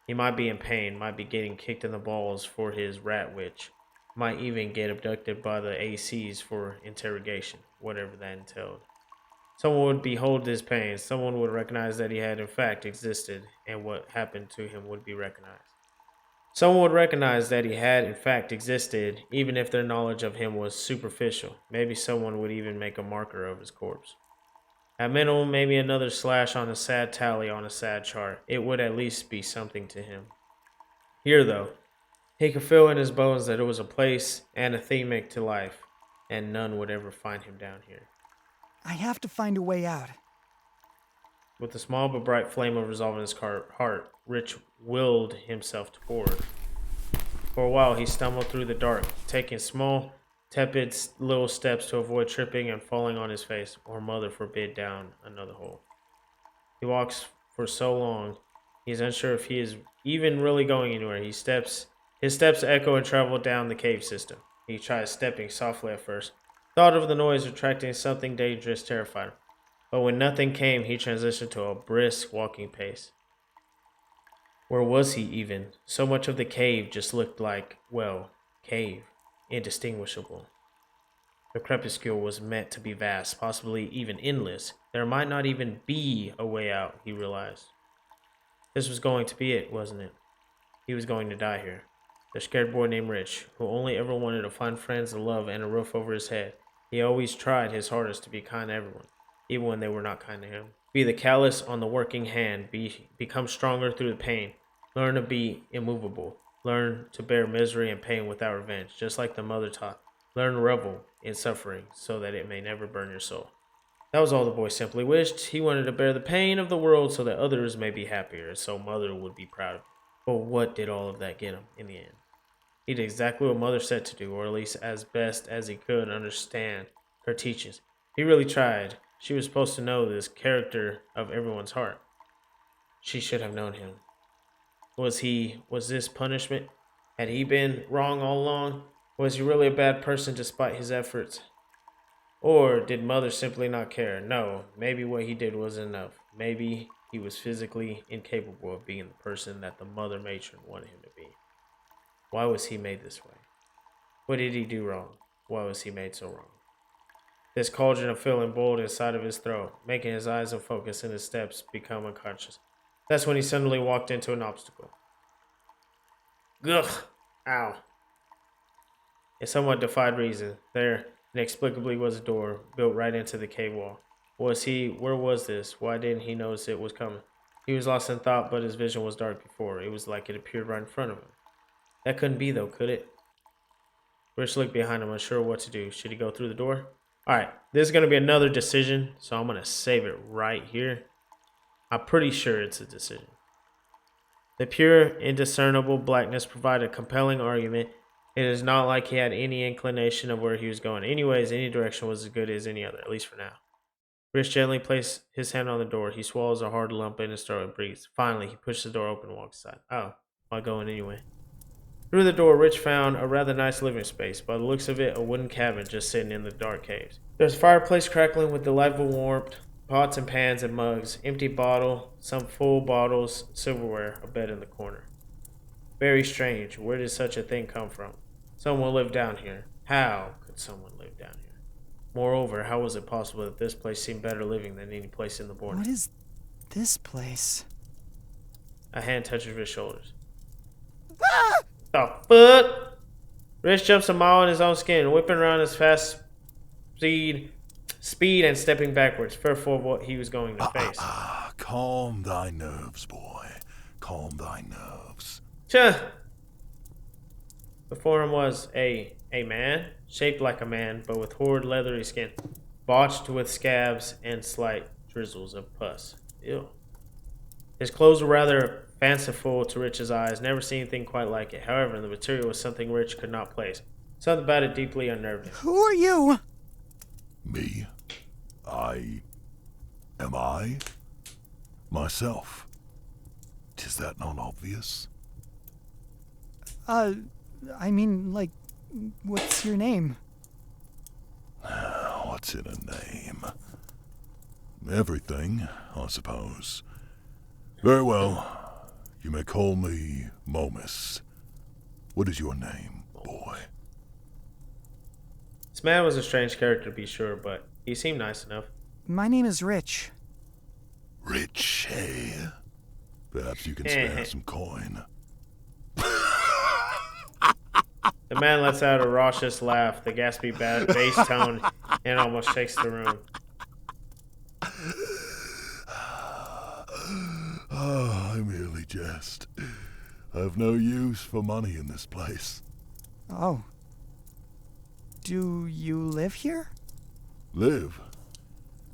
He might be in pain, might be getting kicked in the balls for his rat witch, might even get abducted by the ACs for interrogation, whatever that entailed. Someone would behold his pain, someone would recognize that he had in fact existed, and what happened to him would be recognized. Someone would recognize that he had in fact existed, even if their knowledge of him was superficial. Maybe someone would even make a marker of his corpse. At minimum, maybe another slash on a sad tally on a sad chart. It would at least be something to him. Here, though, he could feel in his bones that it was a place anathemic to life, and none would ever find him down here. I have to find a way out. With a small but bright flame of resolve in his heart, Rich willed himself forward. For a while, he stumbled through the dark, taking small, tepid little steps to avoid tripping and falling on his face, or mother forbid down another hole. He walks for so long, he is unsure if he is even really going anywhere. His steps echo and travel down the cave system. He tries stepping softly at first. Thought of the noise attracting something dangerous terrified him. But when nothing came, he transitioned to a brisk walking pace. Where was he even? So much of the cave just looked like, well, cave, indistinguishable. The crepuscule was meant to be vast, possibly even endless. There might not even be a way out, he realized. This was going to be it, wasn't it? He was going to die here. The scared boy named Rich, who only ever wanted to find friends and love and a roof over his head. He always tried his hardest to be kind to everyone, even when they were not kind to him. Be the callus on the working hand, become stronger through the pain, learn to be immovable, learn to bear misery and pain without revenge, just like the mother taught. Learn to revel in suffering so that it may never burn your soul. That was all the boy simply wished. He wanted to bear the pain of the world so that others may be happier, so mother would be proud of him. But what did all of that get him in the end? He did exactly what mother said to do, or at least as best as he could understand her teachings. He really tried. She was supposed to know this character of everyone's heart. She should have known him. Was this punishment? Had he been wrong all along? Was he really a bad person despite his efforts? Or did Mother simply not care? No, maybe what he did wasn't enough. Maybe he was physically incapable of being the person that the Mother Matron wanted him to be. Why was he made this way? What did he do wrong? Why was he made so wrong? This cauldron of feeling boiled inside of his throat, making his eyes unfocused and his steps become unconscious. That's when he suddenly walked into an obstacle. Ugh! Ow. It somewhat defied reason. There, inexplicably, was a door built right into the cave wall. Where was this? Why didn't he notice it was coming? He was lost in thought, but his vision was dark before. It was like it appeared right in front of him. That couldn't be, though, could it? Rich looked behind him, unsure what to do. Should he go through the door? Alright, this is going to be another decision, so I'm going to save it right here. I'm pretty sure it's a decision. The pure, indiscernible blackness provided a compelling argument. It is not like he had any inclination of where he was going. Anyways, any direction was as good as any other, at least for now. Rich gently placed his hand on the door. He swallows a hard lump in his throat and breathes. Finally, he pushes the door open and walks aside. Oh, I'll go in anyway. Through the door, Rich found a rather nice living space. By the looks of it, a wooden cabin just sitting in the dark caves. There's a fireplace crackling with delightful warmth, pots and pans and mugs, empty bottle, some full bottles, silverware, a bed in the corner. Very strange. Where did such a thing come from? Someone lived down here. How could someone live down here? Moreover, how was it possible that this place seemed better living than any place in the border? What is this place? A hand touches Rich's shoulders. The fuck? Rich jumps a mile in his own skin, whipping around his fast speed and stepping backwards, fearful of what he was going to face. Calm thy nerves, boy. Calm thy nerves. Before him was a man, shaped like a man, but with horrid leathery skin, botched with scabs and slight drizzles of pus. Ew. His clothes were rather fanciful to Rich's eyes, never seen anything quite like it. However, the material was something Rich could not place. Something about it deeply unnerved him. Who are you? Me? Am I? Myself. Is that not obvious? I mean, like, what's your name? What's in a name? Everything, I suppose. Very well. You may call me Momus. What is your name, boy? This man was a strange character to be sure, but he seemed nice enough. My name is Rich. Rich, eh? Perhaps you can spare some coin. The man lets out a raucous laugh, the gaspy bass tone, and almost shakes the room. I merely jest. I have no use for money in this place. Oh. Do you live here? Live?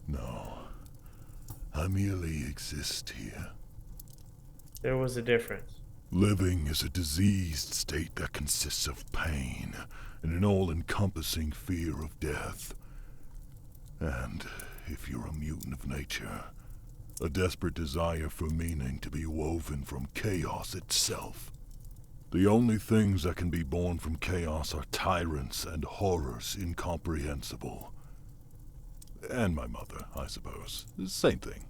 No. I merely exist here. There was a difference. Living is a diseased state that consists of pain and an all-encompassing fear of death. And, if you're a mutant of nature, a desperate desire for meaning to be woven from chaos itself. The only things that can be born from chaos are tyrants and horrors incomprehensible. And my mother, I suppose. Same thing.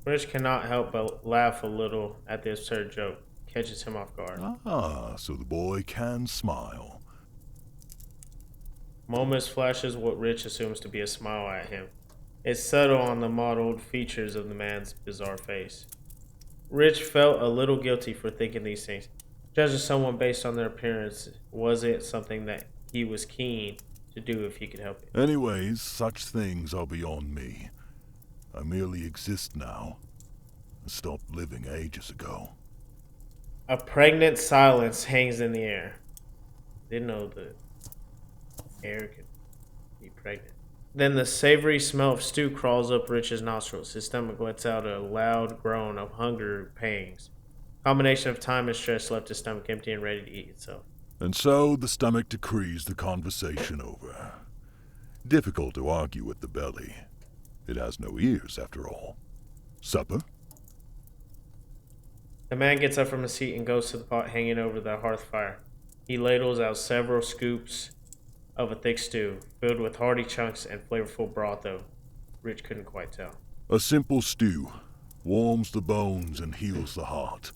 Rich cannot help but laugh a little at the absurd joke. Catches him off guard. So the boy can smile. Momus flashes what Rich assumes to be a smile at him. It's subtle on the mottled features of the man's bizarre face. Rich felt a little guilty for thinking these things. Judging someone based on their appearance, was it something that he was keen to do if he could help it? Anyways, such things are beyond me. I merely exist now. I stopped living ages ago. A pregnant silence hangs in the air. Didn't know the air could be pregnant. Then the savory smell of stew crawls up Rich's nostrils. His stomach lets out a loud groan of hunger pangs. Combination of time and stress left his stomach empty and ready to eat itself. And so the stomach decrees the conversation over. Difficult to argue with the belly. It has no ears, after all. Supper? The man gets up from his seat and goes to the pot hanging over the hearth fire. He ladles out several scoops of a thick stew, filled with hearty chunks and flavorful broth, though Rich couldn't quite tell. A simple stew. Warms the bones and heals the heart.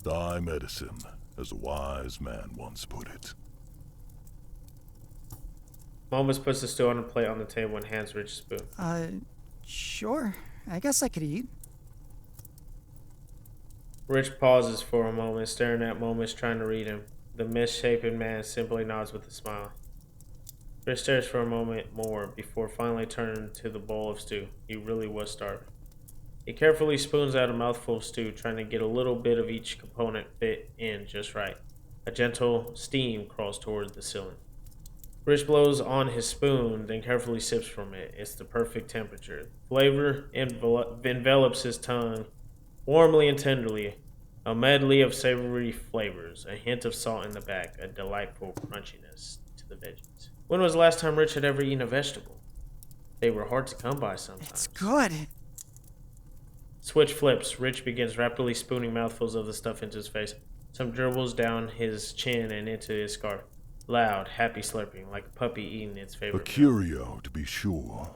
Thy medicine, as a wise man once put it. Momus puts the stew on a plate on the table and hands Rich a spoon. Sure. I guess I could eat. Rich pauses for a moment, staring at Momus, trying to read him. The misshapen man simply nods with a smile. Rich stares for a moment more before finally turning to the bowl of stew. He really was starving. He carefully spoons out a mouthful of stew, trying to get a little bit of each component fit in just right. A gentle steam crawls toward the ceiling. Rich blows on his spoon, then carefully sips from it. It's the perfect temperature. Flavor envelops his tongue warmly and tenderly. A medley of savory flavors, a hint of salt in the back, a delightful crunchiness to the veggies. When was the last time Rich had ever eaten a vegetable? They were hard to come by sometimes. It's good. Switch flips. Rich begins rapidly spooning mouthfuls of the stuff into his face. Some dribbles down his chin and into his scarf. Loud, happy slurping, like a puppy eating its A favorite. curio, to be sure.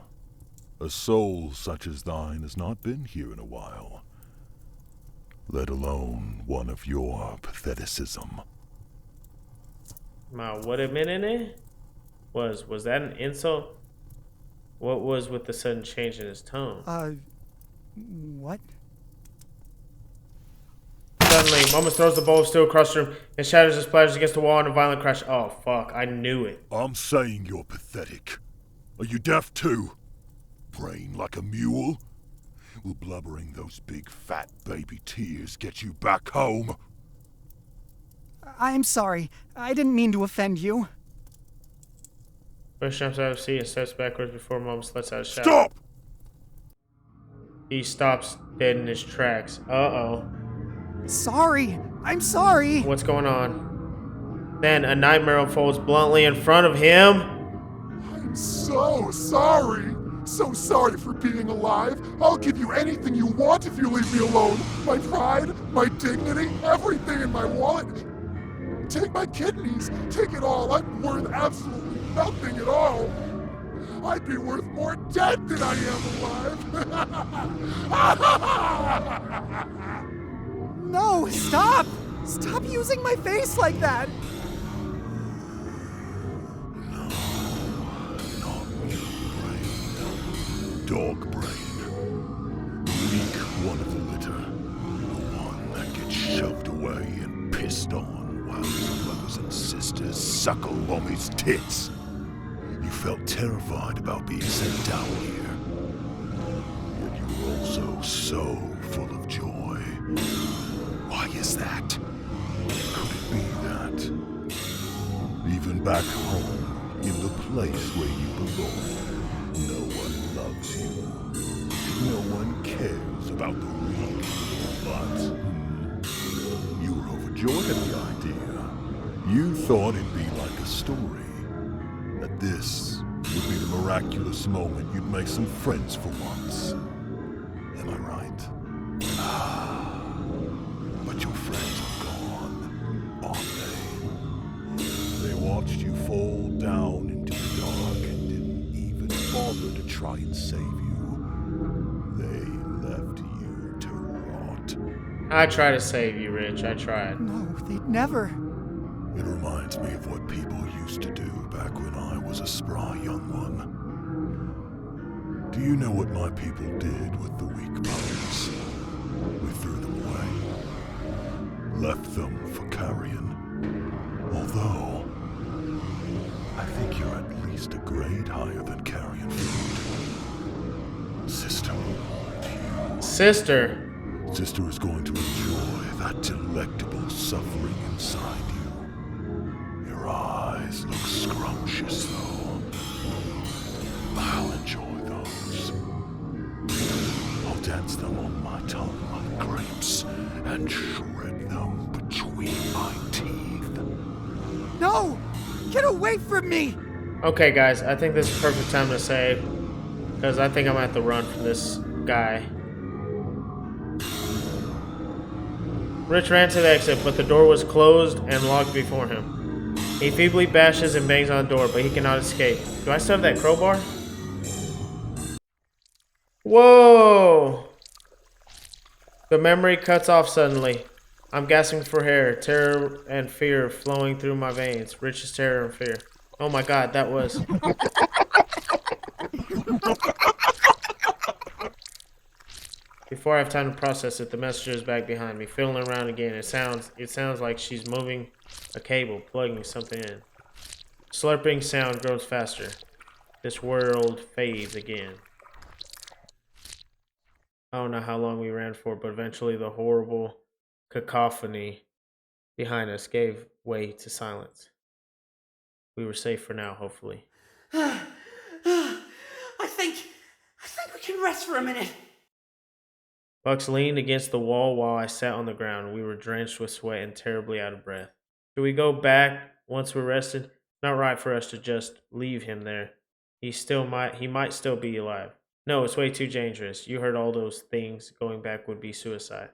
A soul such as thine has not been here in a while. Let alone one of your patheticism. My what a minute it? Was that an insult? What was with the sudden change in his tone? What? Suddenly, Momus throws the bowl of stew across the room and shatters and splatters against the wall in a violent crash. Oh, fuck. I knew it. I'm saying you're pathetic. Are you deaf too? Brain like a mule? Will blubbering those big fat baby tears get you back home? I'm sorry. I didn't mean to offend you. Rich jumps out of his seat and steps backwards before Momus lets out a shout. Stop! He stops dead in his tracks. Uh-oh. Sorry. I'm sorry. What's going on? Then a nightmare unfolds bluntly in front of him. I'm so sorry. So sorry for being alive. I'll give you anything you want if you leave me alone. My pride, my dignity, everything in my wallet. Take my kidneys. Take it all. I'm worth absolutely nothing at all. I'd be worth more dead than I am alive. No, stop! Stop using my face like that! Dog brain. Weak one of the litter. The one that gets shoved away and pissed on while his brothers and sisters suckle mommy's tits. You felt terrified about being sent down here. Yet you were also so full of joy. Why is that? Could it be that? Even back home, in the place where you belong, no one loves you. No one cares about the weak. But you were overjoyed at the idea. You thought it'd be like a story. That this would be the miraculous moment you'd make some friends for once. Am I right? But your friends are gone, aren't they? They watched you fall down into the dark and didn't even bother to try and save you. They left you to rot. I tried to save you, Rich. I tried. No, they'd never. It reminds me of what people used to do back when I was a spry young one. Do you know what my people did with the weak bones? We threw them away. Left them for carrion. Although, I think you're at least a grade higher than carrion food. Sister will haunt you. Sister? Sister is going to enjoy that delectable suffering inside you. Your eyes look scrumptious, though. I'll enjoy those. I'll dance them on my tongue like grapes and shred them between my teeth. No! Get away from me! Okay, guys, I think this is the perfect time to save. Because I think I'm going to have to run from this guy. Rich ran to the exit, but the door was closed and locked before him. He feebly bashes and bangs on the door, but he cannot escape. Do I still have that crowbar? Whoa! The memory cuts off suddenly. I'm gasping for air, terror and fear flowing through my veins. Rich's terror and fear. Oh my god, that was... Before I have time to process it, the messenger is back behind me, fiddling around again. It sounds like she's moving a cable, plugging something in. Slurping sound grows faster. This world fades again. I don't know how long we ran for, but eventually the horrible cacophony behind us gave way to silence. We were safe for now, hopefully. I think we can rest for a minute. Bucks leaned against the wall while I sat on the ground. We were drenched with sweat and terribly out of breath. Should we go back once we're rested? Not right for us to just leave him there. He might still be alive. No, it's way too dangerous. You heard all those things. Going back would be suicide.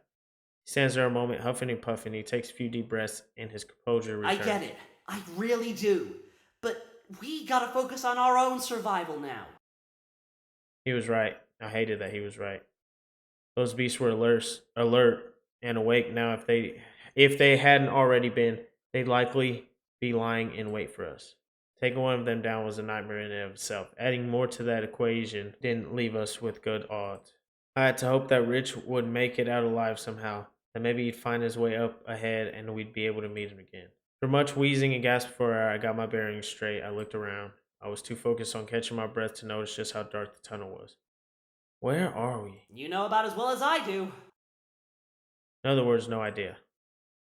He stands there a moment, huffing and puffing. He takes a few deep breaths, and his composure returns. I get it. I really do. But we gotta focus on our own survival now. He was right. I hated that he was right. Those beasts were alert and awake now. If they hadn't already been, they'd likely be lying in wait for us. Taking one of them down was a nightmare in and of itself. Adding more to that equation didn't leave us with good odds. I had to hope that Rich would make it out alive somehow, that maybe he'd find his way up ahead and we'd be able to meet him again. For much wheezing and gasp before I got my bearings straight, I looked around. I was too focused on catching my breath to notice just how dark the tunnel was. Where are we? You know about as well as I do. In other words, no idea.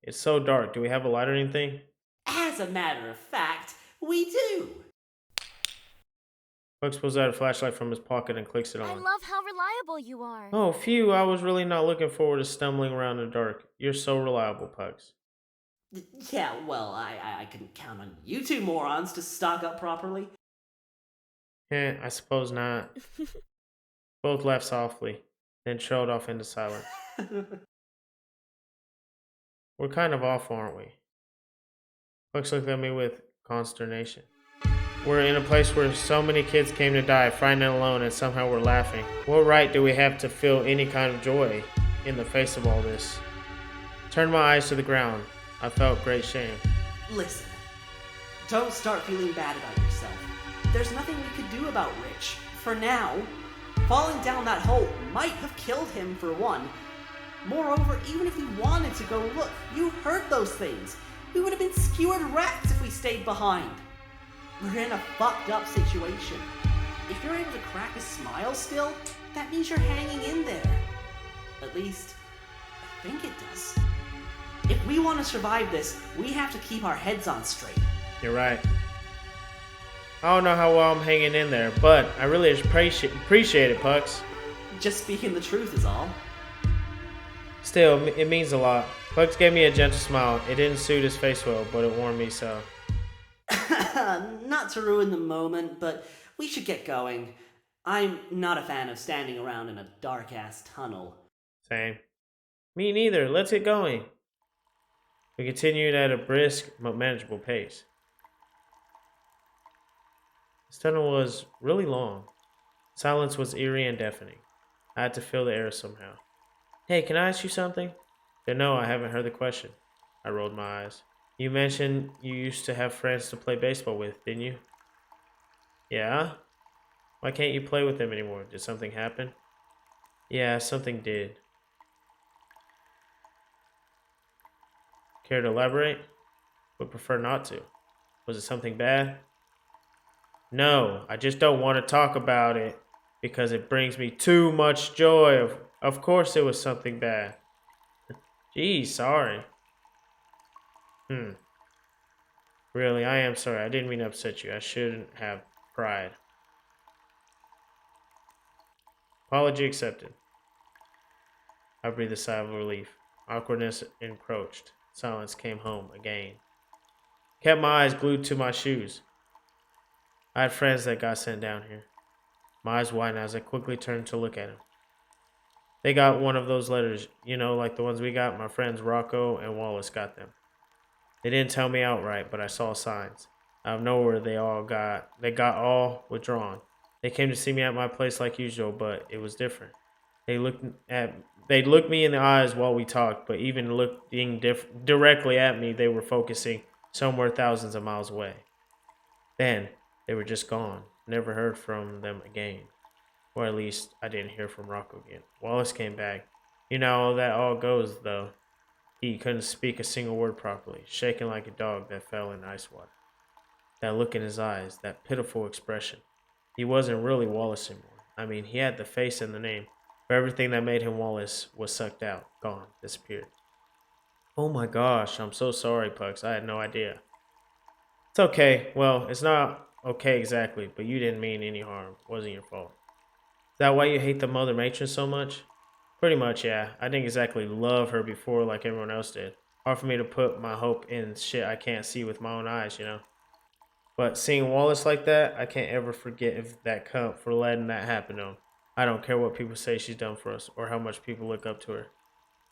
It's so dark. Do we have a light or anything? As a matter of fact, we do. Bugs pulls out a flashlight from his pocket and clicks it on. I love how reliable you are. Oh, phew. I was really not looking forward to stumbling around in the dark. You're so reliable, Pugs. Yeah, well, I couldn't count on you two morons to stock up properly. I suppose not. Both laughed softly, then trailed off into silence. We're kind of off, aren't we? Bugs looked at me with consternation. We're in a place where so many kids came to die, frightened and alone, and somehow we're laughing. What right do we have to feel any kind of joy in the face of all this? Turned my eyes to the ground. I felt great shame. Listen, don't start feeling bad about yourself. There's nothing we could do about Rich. For now, falling down that hole might have killed him for one. Moreover, even if we wanted to go look, you heard those things. We would have been skewered rats if we stayed behind. We're in a fucked up situation. If you're able to crack a smile still, that means you're hanging in there. At least, I think it does. If we want to survive this, we have to keep our heads on straight. You're right. I don't know how well I'm hanging in there, but I really appreciate it, Pucks. Just speaking the truth is all. Still, it means a lot. Pucks gave me a gentle smile. It didn't suit his face well, but it warmed me so. Not to ruin the moment, but we should get going. I'm not a fan of standing around in a dark-ass tunnel. Same. Me neither. Let's get going. We continued at a brisk but manageable pace. This tunnel was really long. Silence was eerie and deafening. I had to fill the air somehow. Hey, can I ask you something? No, I haven't heard the question. I rolled my eyes. You mentioned you used to have friends to play baseball with, didn't you? Yeah? Why can't you play with them anymore? Did something happen? Yeah, something did. Care to elaborate? Would prefer not to. Was it something bad? No, I just don't want to talk about it because it brings me too much joy. Of course it was something bad. Geez, sorry. Really, I am sorry. I didn't mean to upset you. I shouldn't have cried. Apology accepted. I breathed a sigh of relief. Awkwardness encroached. Silence came home again. Kept my eyes glued to my shoes. I had friends that got sent down here. My eyes widened as I quickly turned to look at him. They got one of those letters, you know, like the ones we got. My friends Rocco and Wallace got them. They didn't tell me outright, but I saw signs. Out of nowhere, they got all withdrawn. They came to see me at my place like usual, but it was different. They looked me in the eyes while we talked, but even looking directly at me, they were focusing somewhere thousands of miles away. Then they were just gone. Never heard from them again. Or at least I didn't hear from Rocco again. Wallace came back. You know how that all goes, though. He couldn't speak a single word properly, shaking like a dog that fell in ice water. That look in his eyes, that pitiful expression. He wasn't really Wallace anymore. I mean, he had the face and the name, but everything that made him Wallace was sucked out, gone, disappeared. Oh my gosh, I'm so sorry, Pucks. I had no idea. It's okay. Well, it's not okay exactly, but you didn't mean any harm. It wasn't your fault. Is that why you hate the Mother Matron so much? Pretty much, yeah. I didn't exactly love her before like everyone else did. Hard for me to put my hope in shit I can't see with my own eyes, you know? But seeing Wallace like that, I can't ever forgive that cunt for letting that happen to him. I don't care what people say she's done for us or how much people look up to her.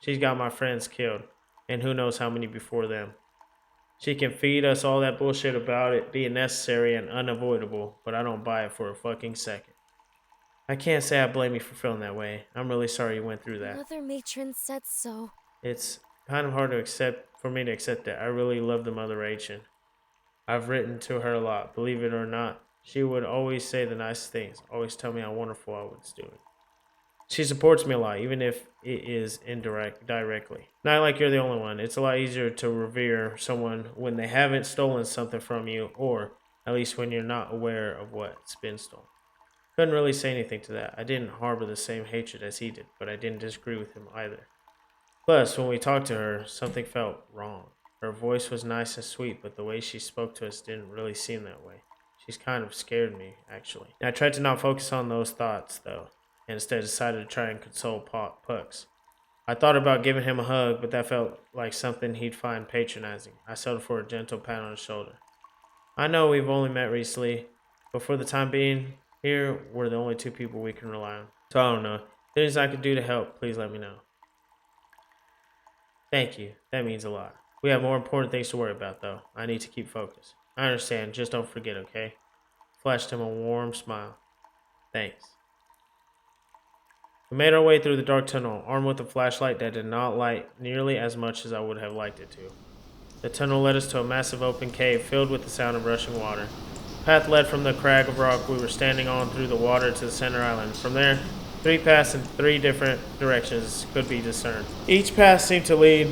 She's got my friends killed, and who knows how many before them. She can feed us all that bullshit about it being necessary and unavoidable, but I don't buy it for a fucking second. I can't say I blame you for feeling that way. I'm really sorry you went through that. Mother Matron said so. It's kind of hard for me to accept that. I really love the Mother Matron. I've written to her a lot, believe it or not. She would always say the nicest things, always tell me how wonderful I was doing. She supports me a lot, even if it is directly. Not like you're the only one. It's a lot easier to revere someone when they haven't stolen something from you, or at least when you're not aware of what's been stolen. Couldn't really say anything to that. I didn't harbor the same hatred as he did, but I didn't disagree with him either. Plus, when we talked to her, something felt wrong. Her voice was nice and sweet, but the way she spoke to us didn't really seem that way. She's kind of scared me, actually. And I tried to not focus on those thoughts, though, and instead decided to try and console Pucks. I thought about giving him a hug, but that felt like something he'd find patronizing. I settled for a gentle pat on his shoulder. I know we've only met recently, but for the time being, here we're the only two people we can rely on. So I don't know. Things I could do to help, please let me know. Thank you. That means a lot. We have more important things to worry about, though. I need to keep focused. I understand. Just don't forget, okay? Flashed him a warm smile. Thanks. We made our way through the dark tunnel, armed with a flashlight that did not light nearly as much as I would have liked it to. The tunnel led us to a massive open cave filled with the sound of rushing water. The path led from the crag of rock we were standing on through the water to the center island. From there, 3 paths in 3 different directions could be discerned. Each path seemed to lead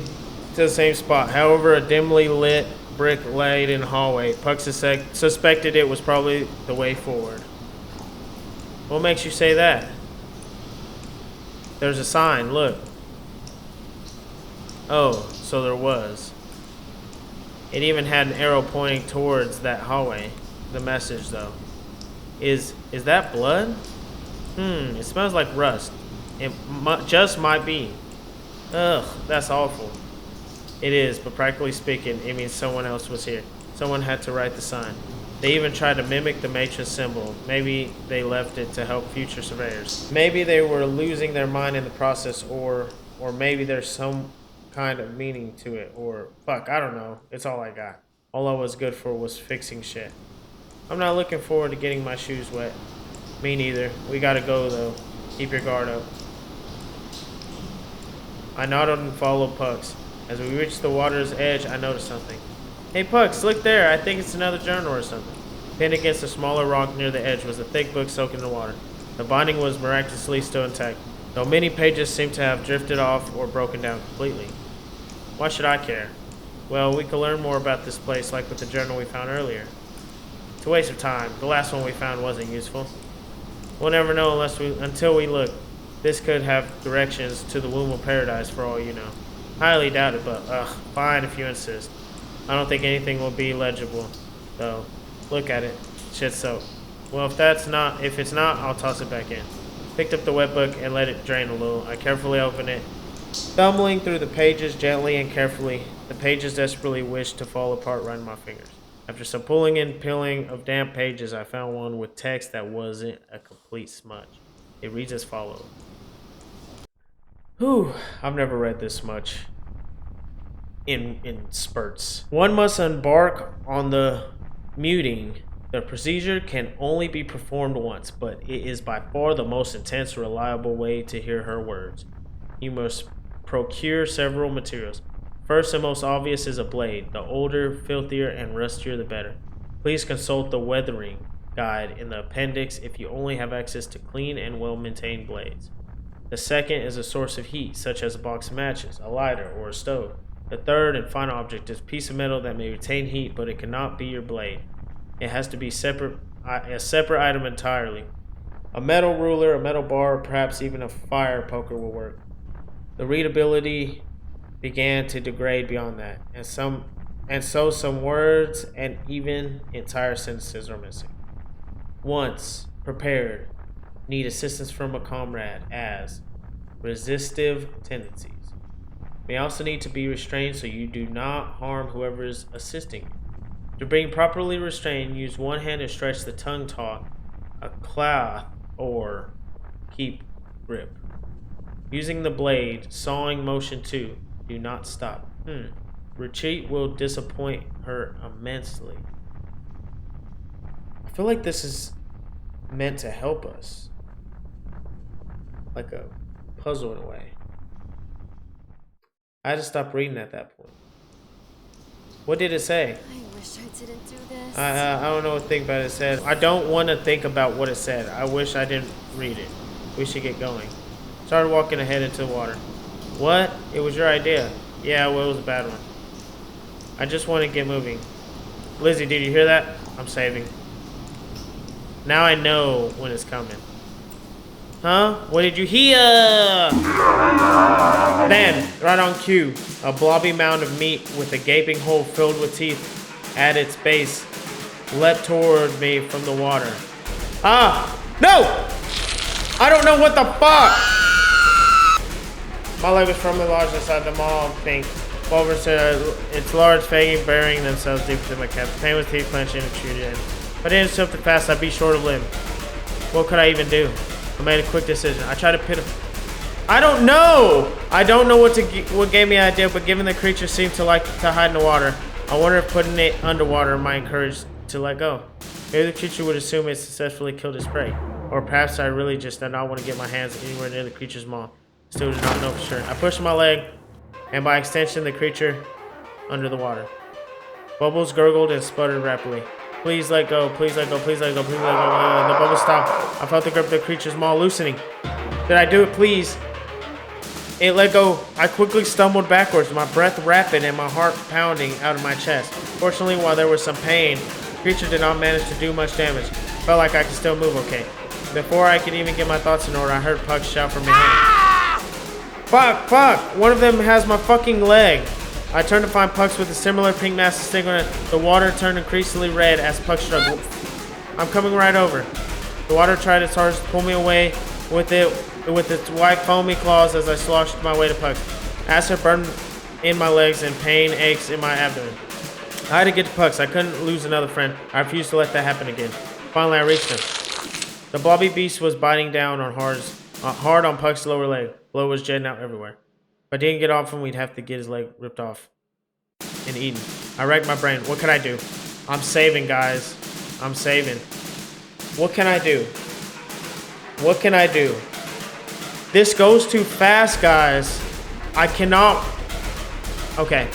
to the same spot. However, a dimly lit, brick-laden hallway. Puck suspected it was probably the way forward. What makes you say that? There's a sign, look. Oh, so there was. It even had an arrow pointing towards that hallway. The message, though. Is that blood? It smells like rust. It just might be. Ugh, that's awful. It is, but practically speaking, it means someone else was here. Someone had to write the sign. They even tried to mimic the matron symbol. Maybe they left it to help future surveyors. Maybe they were losing their mind in the process, or maybe there's some kind of meaning to it, or fuck, I don't know. It's all I got. All I was good for was fixing shit. I'm not looking forward to getting my shoes wet. Me neither. We gotta go, though. Keep your guard up. I nodded and followed Pucks. As we reached the water's edge, I noticed something. Hey Pucks, look there. I think it's another journal or something. Pinned against a smaller rock near the edge was a thick book soaked in the water. The binding was miraculously still intact, though many pages seemed to have drifted off or broken down completely. Why should I care? Well, we could learn more about this place like with the journal we found earlier. It's a waste of time. The last one we found wasn't useful. We'll never know until we look. This could have directions to the womb of paradise for all you know. Highly doubt it, but fine if you insist. I don't think anything will be legible, though. Look at it. Shit's soaked. Well, if it's not, I'll toss it back in. Picked up the wet book and let it drain a little. I carefully opened it, stumbling through the pages gently and carefully. The pages desperately wished to fall apart right in my fingers. After some pulling and peeling of damp pages, I found one with text that wasn't a complete smudge. It reads as follows. Whew, I've never read this much in spurts. One must embark on the muting. The procedure can only be performed once, but it is by far the most intense, reliable way to hear her words. You must procure several materials. First and most obvious is a blade. The older, filthier, and rustier the better. Please consult the weathering guide in the appendix if you only have access to clean and well-maintained blades. The second is a source of heat, such as a box of matches, a lighter, or a stove. The third and final object is a piece of metal that may retain heat, but it cannot be your blade. It has to be a separate item entirely. A metal ruler, a metal bar, or perhaps even a fire poker will work. The readability began to degrade beyond that, and so some words and even entire sentences are missing. Once prepared, need assistance from a comrade as resistive tendencies. May also need to be restrained so you do not harm whoever is assisting you. To being properly restrained, use one hand to stretch the tongue taut, a cloth, or keep grip. Using the blade, sawing motion too. Do not stop. Retreat will disappoint her immensely. I feel like this is meant to help us. Like a puzzle in a way. I had to stop reading at that point. What did it say? I wish I didn't do this. I don't know what to think about it. It said, I don't want to think about what it said. I wish I didn't read it. We should get going. Started walking ahead into the water. What? It was your idea. Yeah, well, it was a bad one. I just want to get moving. Lizzie, did you hear that? I'm saving. Now I know when it's coming. Huh? What did you hear? Then, right on cue, a blobby mound of meat with a gaping hole filled with teeth at its base leapt toward me from the water. Ah! No! I don't know what the fuck! My leg was firmly lodged inside the maw of pink. Over its large fangs burying themselves deep into my calf. The pain was teeth clenching and extruded in. If I didn't stop it fast, I'd be short of limb. What could I even do? I made a quick decision. I tried to pit him. I don't know! I don't know what gave me the idea, but given the creature seemed to like to hide in the water, I wonder if putting it underwater might encourage to let go. Maybe the creature would assume it successfully killed its prey. Or perhaps I really just did not want to get my hands anywhere near the creature's maw. Still do not know for sure. I pushed my leg, and by extension, the creature under the water. Bubbles gurgled and sputtered rapidly. Please let go, please let go, please let go, please let go. The bubbles stopped. I felt the grip of the creature's maw loosening. Did I do it, please? It let go. I quickly stumbled backwards, my breath rapid and my heart pounding out of my chest. Fortunately, while there was some pain, the creature did not manage to do much damage. Felt like I could still move okay. Before I could even get my thoughts in order, I heard Puck shout from behind. Fuck! One of them has my fucking leg. I turned to find Pucks with a similar pink massive stick on it. The water turned increasingly red as Puck struggled. I'm coming right over. The water tried its hardest to pull me away with its white foamy claws as I sloshed my way to Puck. Acid burned in my legs and pain aches in my abdomen. I had to get to Pucks. I couldn't lose another friend. I refused to let that happen again. Finally, I reached him. The blobby beast was biting down on hard on Puck's lower leg. Blood was jetting out everywhere. If I didn't get off him, we'd have to get his leg ripped off and eaten. I racked my brain. What could I do? I'm saving, guys. I'm saving. What can I do? What can I do? This goes too fast, guys. I cannot. Okay.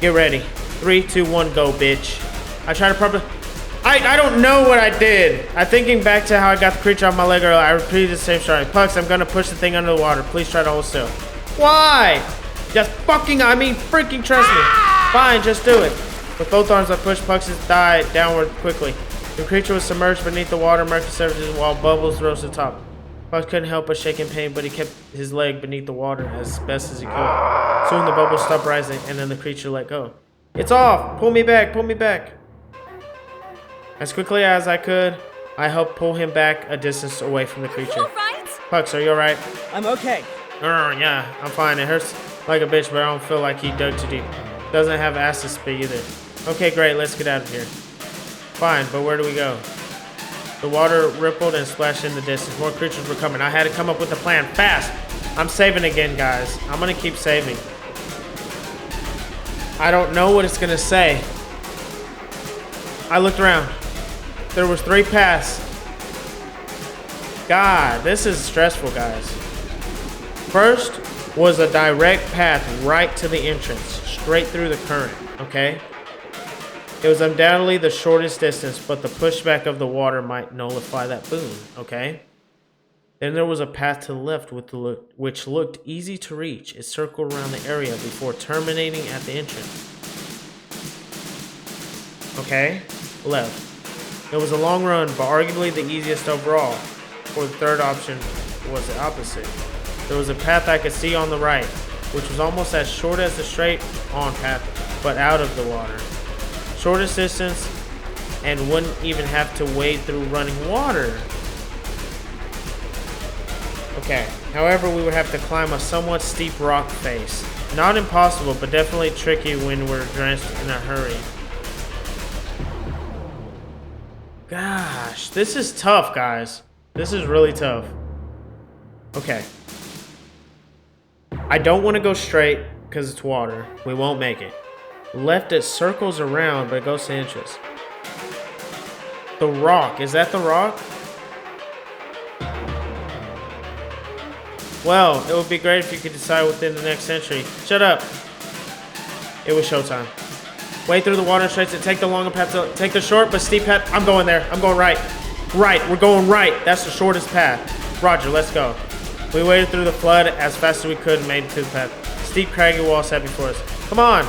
Get ready. 3, 2, 1, go, bitch. I tried to properly. I don't know what I did. I'm thinking back to how I got the creature off my leg earlier. I repeated the same story. Pucks, I'm gonna push the thing under the water. Please try to hold still. Why? Just freaking trust me. Fine, just do it. With both arms, I pushed Pucks' thigh downward quickly. The creature was submerged beneath the water, murky surfaces, while bubbles rose to the top. Pucks couldn't help but shake in pain, but he kept his leg beneath the water as best as he could. Soon the bubbles stopped rising, and then the creature let go. It's off! Pull me back! Pull me back! As quickly as I could, I helped pull him back a distance away from the creature. You alright? Pucks, are you alright? I'm okay. Yeah, I'm fine. It hurts like a bitch, but I don't feel like he dug too deep. Doesn't have acid spit either. Okay, great. Let's get out of here. Fine, but where do we go? The water rippled and splashed in the distance. More creatures were coming. I had to come up with a plan. Fast! I'm saving again, guys. I'm gonna keep saving. I don't know what it's gonna say. I looked around. There was 3 paths. God, this is stressful, guys. First was a direct path right to the entrance, straight through the current, okay? It was undoubtedly the shortest distance, but the pushback of the water might nullify that boon, okay? Then there was a path to the left which looked easy to reach. It circled around the area before terminating at the entrance. Okay, left. It was a long run, but arguably the easiest overall. Or the third option was the opposite. There was a path I could see on the right, which was almost as short as the straight-on path, but out of the water. Shortest distance, and wouldn't even have to wade through running water. Okay, however, we would have to climb a somewhat steep rock face. Not impossible, but definitely tricky when we're drenched in a hurry. Gosh, this is tough, guys. This is really tough. Okay. I don't want to go straight because it's water. We won't make it. Left, it circles around, but it goes to entrance. The rock. Is that the rock? Well, it would be great if you could decide within the next century. Shut up. It was showtime. Wade through the water straight to take the longer path. Take the short but steep path. I'm going there. I'm going right. Right. We're going right. That's the shortest path. Roger, let's go. We waded through the flood as fast as we could and made it to the path. Steep, craggy wall set before us. Come on.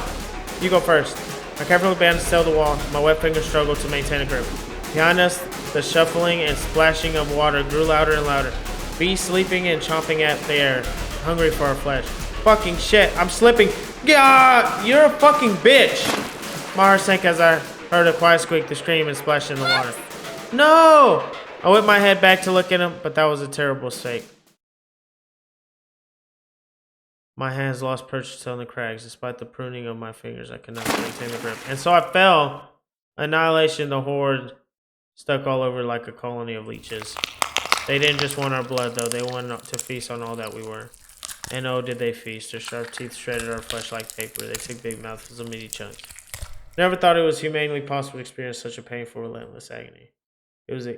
You go first. I carefully balanced the wall. My wet fingers struggled to maintain a grip. Behind us, the shuffling and splashing of water grew louder and louder. Beasts leaping and chomping at the air, hungry for our flesh. Fucking shit, I'm slipping. God, you're a fucking bitch. My heart sank as I heard a quiet squeak, the scream, and splash in the water. No! I whipped my head back to look at him, but that was a terrible mistake. My hands lost purchase on the crags. Despite the pruning of my fingers, I could not maintain the grip. And so I fell. Annihilation, the horde stuck all over like a colony of leeches. They didn't just want our blood, though. They wanted to feast on all that we were. And oh, did they feast. Their sharp teeth shredded our flesh like paper. They took big mouthfuls of meaty chunks. Never thought it was humanely possible to experience such a painful, relentless agony. It was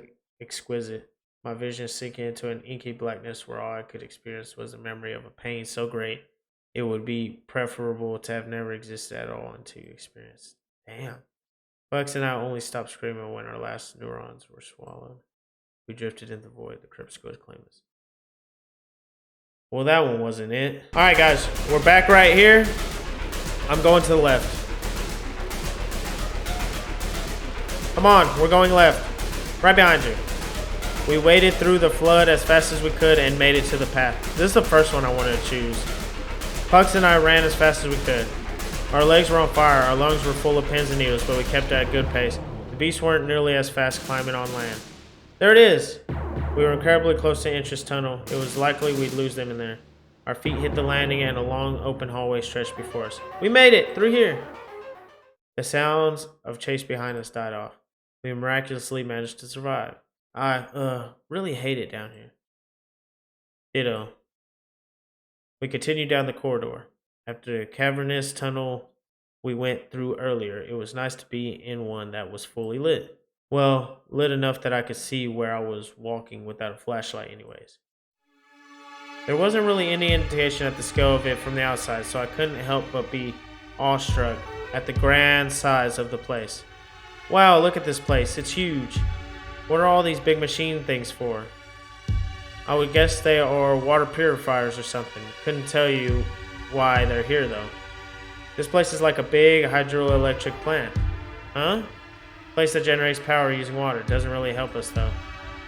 exquisite. My vision sinking into an inky blackness where all I could experience was the memory of a pain so great it would be preferable to have never existed at all until you experienced. Damn. Bucks and I only stopped screaming when our last neurons were swallowed. We drifted into the void. The CREPUSCULE claimed us. Well, that one wasn't it. Alright, guys. We're back right here. I'm going to the left. Come on. We're going left. Right behind you. We waded through the flood as fast as we could and made it to the path. This is the first one I wanted to choose. Pucks and I ran as fast as we could. Our legs were on fire. Our lungs were full of pins and needles, but we kept at a good pace. The beasts weren't nearly as fast climbing on land. There it is! We were incredibly close to Entrance Tunnel. It was likely we'd lose them in there. Our feet hit the landing and a long open hallway stretched before us. We made it! Through here! The sounds of chase behind us died off. We miraculously managed to survive. I, really hate it down here. Ditto. We continued down the corridor. After the cavernous tunnel we went through earlier, it was nice to be in one that was fully lit. Well, lit enough that I could see where I was walking without a flashlight anyways. There wasn't really any indication at the scale of it from the outside, so I couldn't help but be awestruck at the grand size of the place. Wow, look at this place. It's huge. What are all these big machine things for? I would guess they are water purifiers or something. Couldn't tell you why they're here though. This place is like a big hydroelectric plant. Huh? Place that generates power using water. Doesn't really help us though.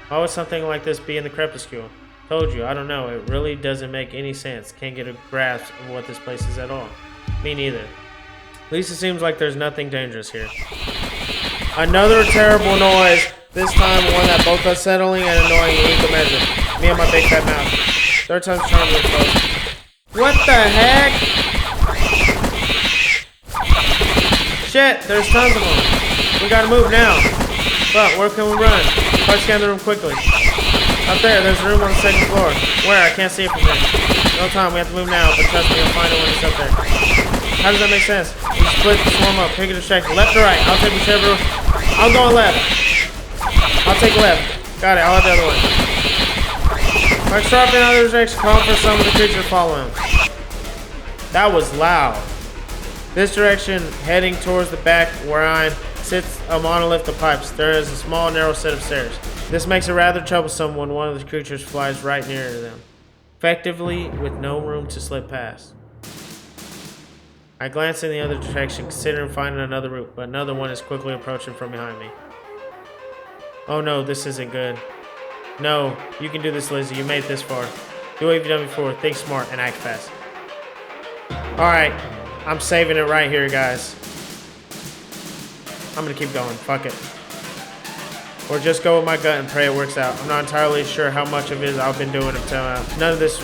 Why would something like this be in the CREPUSCULE? Told you, I don't know. It really doesn't make any sense. Can't get a grasp of what this place is at all. Me neither. At least it seems like there's nothing dangerous here. Another terrible noise. This time one that both unsettling and annoying in equal measure. Me and my big fat mouth. Third time's charm with folks. What the heck? Shit, there's tons of them. We gotta move now. But where can we run? Let's scan the room quickly. Up there, there's a room on the second floor. Where? I can't see it from here. No time, we have to move now, but trust me, you'll find it when it's up there. How does that make sense? You split the swarm up, pick a distraction. Left or right? I'll take whichever. I'm going left. I'll take left. Got it, I'll have the other one. Mike's dropping in another direction, calling for some of the creatures following him. That was loud. This direction, heading towards the back where I sits a monolith of pipes. There is a small, narrow set of stairs. This makes it rather troublesome when one of the creatures flies right near them, effectively with no room to slip past. I glance in the other direction, considering finding another route, but another one is quickly approaching from behind me. Oh no, this isn't good. No, you can do this, Lizzie. You made it this far. Do what you've done before. Think smart and act fast. Alright, I'm saving it right here, guys. I'm gonna keep going. Fuck it. Or just go with my gut and pray it works out. I'm not entirely sure how much of it I've been doing until now. None of this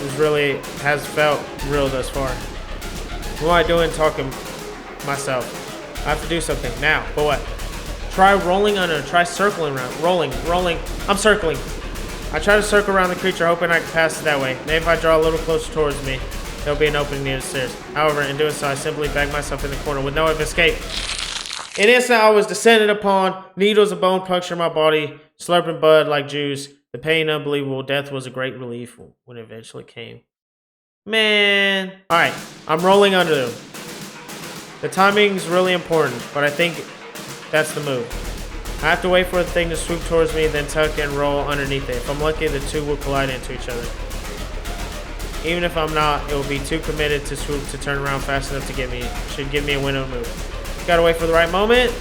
has felt real thus far. What am I doing talking myself? I have to do something now. But what? Try rolling under. Try circling around. Rolling. I'm circling. I try to circle around the creature, hoping I can pass it that way. Maybe if I draw a little closer towards me, there'll be an opening near the stairs. However, in doing so, I simply bag myself in the corner with no way of escape. In an instant, I was descended upon. Needles of bone puncture my body, slurping blood like juice. The pain unbelievable. Death was a great relief when it eventually came. Man. Alright, I'm rolling under them. The timing's really important, but I think that's the move. I have to wait for the thing to swoop towards me, then tuck and roll underneath it. If I'm lucky, the two will collide into each other. Even if I'm not, it will be too committed to swoop to turn around fast enough to get me. Should give me a window to move. Gotta wait for the right moment.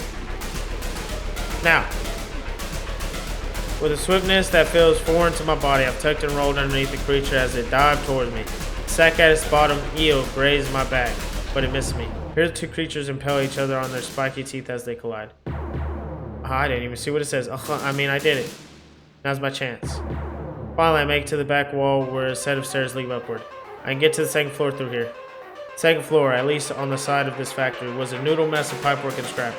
Now. With a swiftness that feels foreign to my body, I've tucked and rolled underneath the creature as it dived towards me. Sack at its bottom, eel grazed my back, but it missed me. Here the two creatures impale each other on their spiky teeth as they collide. I didn't even see what it says. I did it. Now's my chance. Finally, I make it to the back wall where a set of stairs lead upward. I can get to the second floor through here. Second floor, at least on the side of this factory, was a noodle mess of pipework and scrap.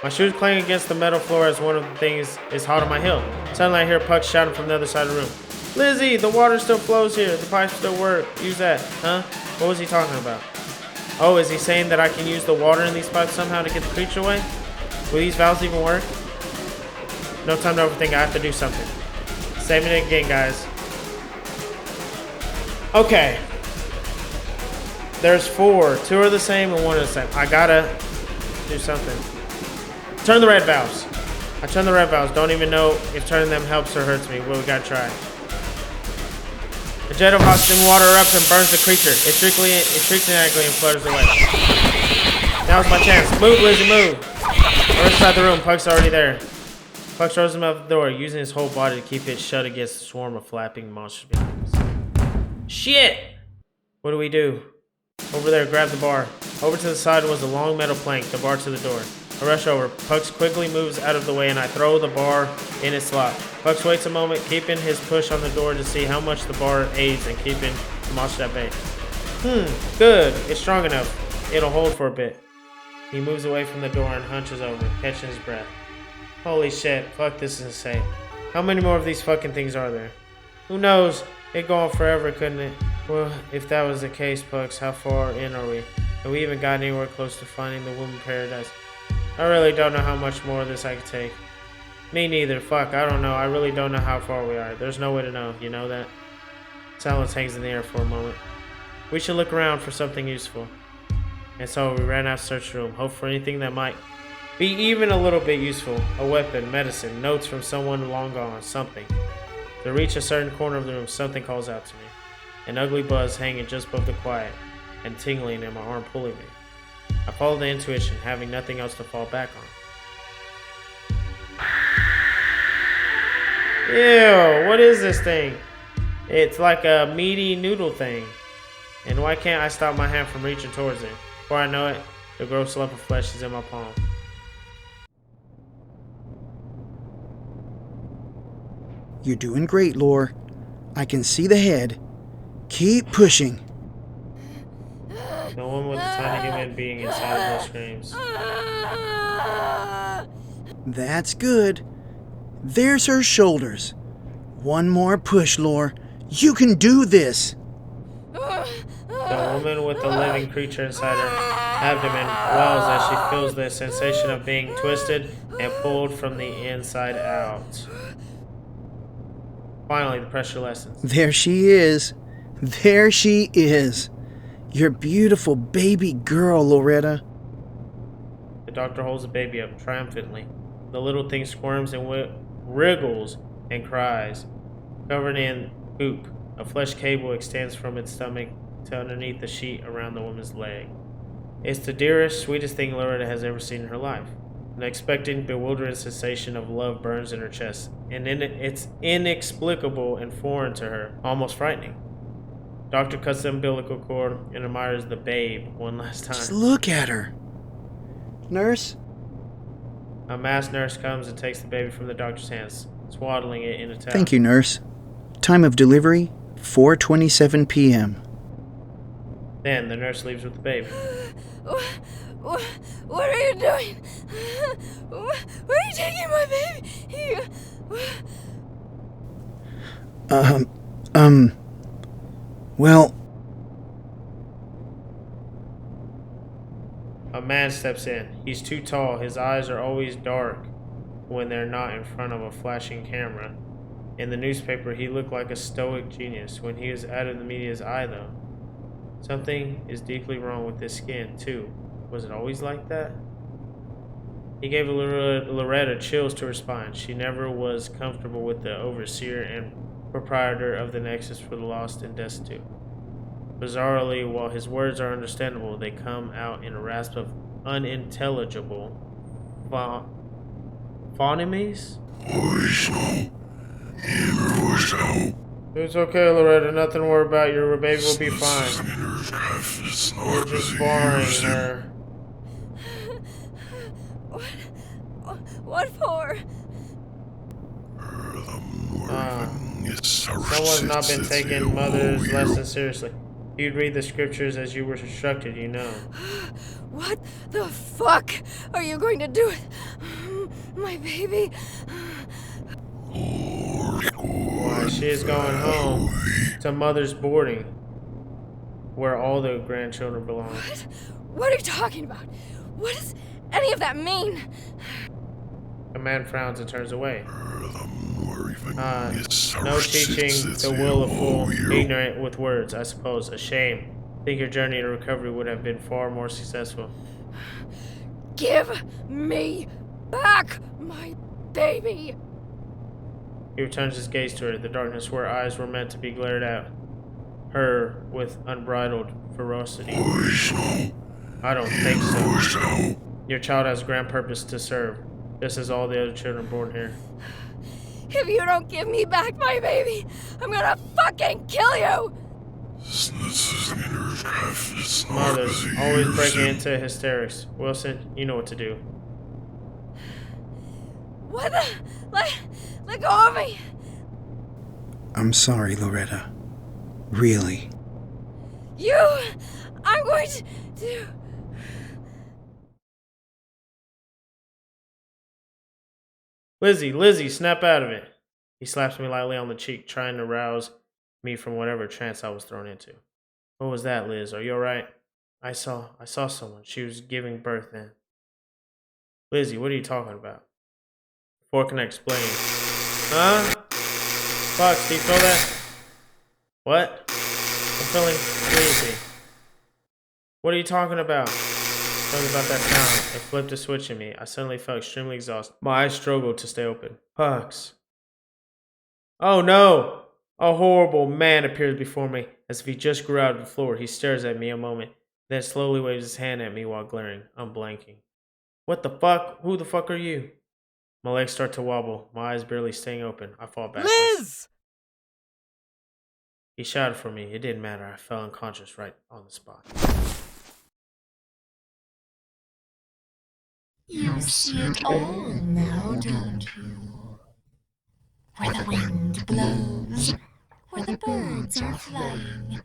My shoes clang against the metal floor as one of the things is hot on my heel. Suddenly I hear Puck shouting from the other side of the room. Lizzie, the water still flows here. The pipes still work. Use that. Huh? What was he talking about? Oh, is he saying that I can use the water in these pipes somehow to get the creature away? Will these valves even work? No time to overthink. I have to do something. Saving it again, guys. Okay. There's 4. 2 are the same and 1 is the same. I gotta do something. Turn the red valves. I turn the red valves. Don't even know if turning them helps or hurts me. Well, we gotta try. A jet of hot steam water erupts and burns the creature. It shrieks inadequately and flutters away. Now's my chance. Move, Lizzie, move. We're inside the room. Puck's already there. Puck throws him out the door, using his whole body to keep it shut against the swarm of flapping monsters behind us. Shit! What do we do? Over there, grab the bar. Over to the side was a long metal plank, the bar to the door. I rush over. Pucks quickly moves out of the way and I throw the bar in its slot. Pucks waits a moment, keeping his push on the door to see how much the bar aids in keeping the monster at bay. Good. It's strong enough. It'll hold for a bit. He moves away from the door and hunches over, catching his breath. Holy shit. Fuck, this is insane. How many more of these fucking things are there? Who knows? It'd go on forever, couldn't it? Well, if that was the case, Pucks, how far in are we? Have we even gotten anywhere close to finding the womb of paradise? I really don't know how much more of this I could take. Me neither. Fuck, I don't know. I really don't know how far we are. There's no way to know. You know that? Silence hangs in the air for a moment. We should look around for something useful. And so we ran out to search the room. Hope for anything that might be even a little bit useful. A weapon, medicine, notes from someone long gone, something. To reach a certain corner of the room, something calls out to me. An ugly buzz hanging just above the quiet and tingling in my arm pulling me. I follow the intuition, having nothing else to fall back on. Ew, what is this thing? It's like a meaty noodle thing. And why can't I stop my hand from reaching towards it? Before I know it, the gross lump of flesh is in my palm. You're doing great, Lore. I can see the head. Keep pushing. The woman with the tiny human being inside of her screams. That's good. There's her shoulders. One more push, Lore. You can do this. The woman with the living creature inside her abdomen wells as she feels the sensation of being twisted and pulled from the inside out. Finally, the pressure lessens. There she is. There she is. Your beautiful baby girl, Loretta. The doctor holds the baby up triumphantly. The little thing squirms and wriggles and cries. Covered in goop, a flesh cable extends from its stomach to underneath the sheet around the woman's leg. It's the dearest, sweetest thing Loretta has ever seen in her life. An expectant, bewildering sensation of love burns in her chest, and it's inexplicable and foreign to her, almost frightening. Doctor cuts the umbilical cord and admires the babe one last time. Just look at her. Nurse? A masked nurse comes and takes the baby from the doctor's hands, swaddling it in a towel. Thank you, nurse. Time of delivery, 4:27 p.m. Then the nurse leaves with the baby. What are you doing? Where are you taking my baby? Well... A man steps in. He's too tall. His eyes are always dark when they're not in front of a flashing camera. In the newspaper, he looked like a stoic genius. When he was out of the media's eye, though, something is deeply wrong with his skin, too. Was it always like that? He gave Loretta chills to her spine. She never was comfortable with the overseer and proprietor of the Nexus for the Lost and Destitute. Bizarrely, while his words are understandable, they come out in a rasp of unintelligible phonemes. It's okay, Loretta. Nothing to worry about. Your baby will be fine. You're just boring her. What for? Someone's not been taking Mother's lesson seriously. You'd read the scriptures as you were instructed, you know. What the fuck are you going to do with my baby? Why, she is going home to Mother's boarding, where all the grandchildren belong. What are you talking about? What does any of that mean? The man frowns and turns away. No teaching the will of fool, ignorant with words, I suppose. A shame. Think your journey to recovery would have been far more successful. Give me back my baby! He returns his gaze to her, the darkness where eyes were meant to be glared at her with unbridled ferocity. I don't think so. Your child has a grand purpose to serve, just as all the other children born here. If you don't give me back my baby, I'm gonna fucking kill you! Mother, always breaking into hysterics. Wilson, you know what to do. What the? Let go of me! I'm sorry, Loretta. Really. I'm going to... Lizzie, snap out of it. He slaps me lightly on the cheek, trying to rouse me from whatever trance I was thrown into. What was that, Liz? Are you alright? I saw someone. She was giving birth then. Lizzie, what are you talking about? Before I can explain. Huh? Fox, do you feel that? What? I'm feeling sleepy. What are you talking about? Something about that sound. It flipped a switch in me. I suddenly felt extremely exhausted. My eyes struggled to stay open. Pucks. Oh no! A horrible man appears before me, as if he just grew out of the floor. He stares at me a moment, then slowly waves his hand at me while glaring. I'm blanking. What the fuck? Who the fuck are you? My legs start to wobble, my eyes barely staying open. I fall back. Liz! He shouted for me. It didn't matter. I fell unconscious right on the spot. You see it all now, don't you? Where the wind blows, where the birds are flying,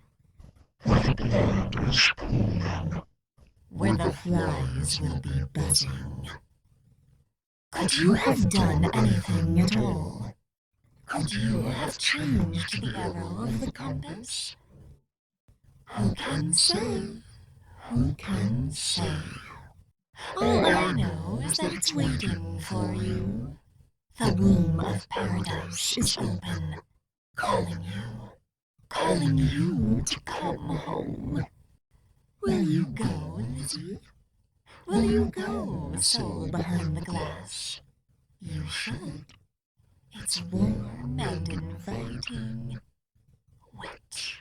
What land is Pullman? Where the flies will be buzzing. Could you have done anything at all? Could you have changed the arrow of the compass? Who can say? Who can say? All I know is that it's waiting for you. The womb of paradise is open, calling you to come home. Will you go, Lizzie? Will you go, soul behind the glass? You should. It's warm and inviting, wet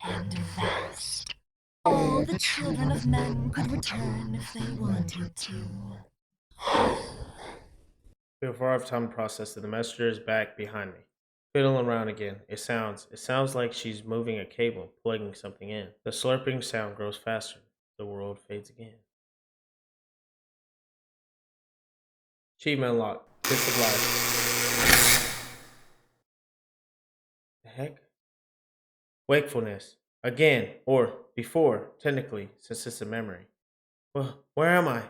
and vast. All the children of men could return if they wanted to. Before I have time to process it, the messenger is back behind me, fiddling around again. It sounds like she's moving a cable, plugging something in. The slurping sound grows faster. The world fades again. Achievement unlocked. Kiss of life. The heck? Wakefulness. Again, or before, technically, since it's a memory. Well, where am I?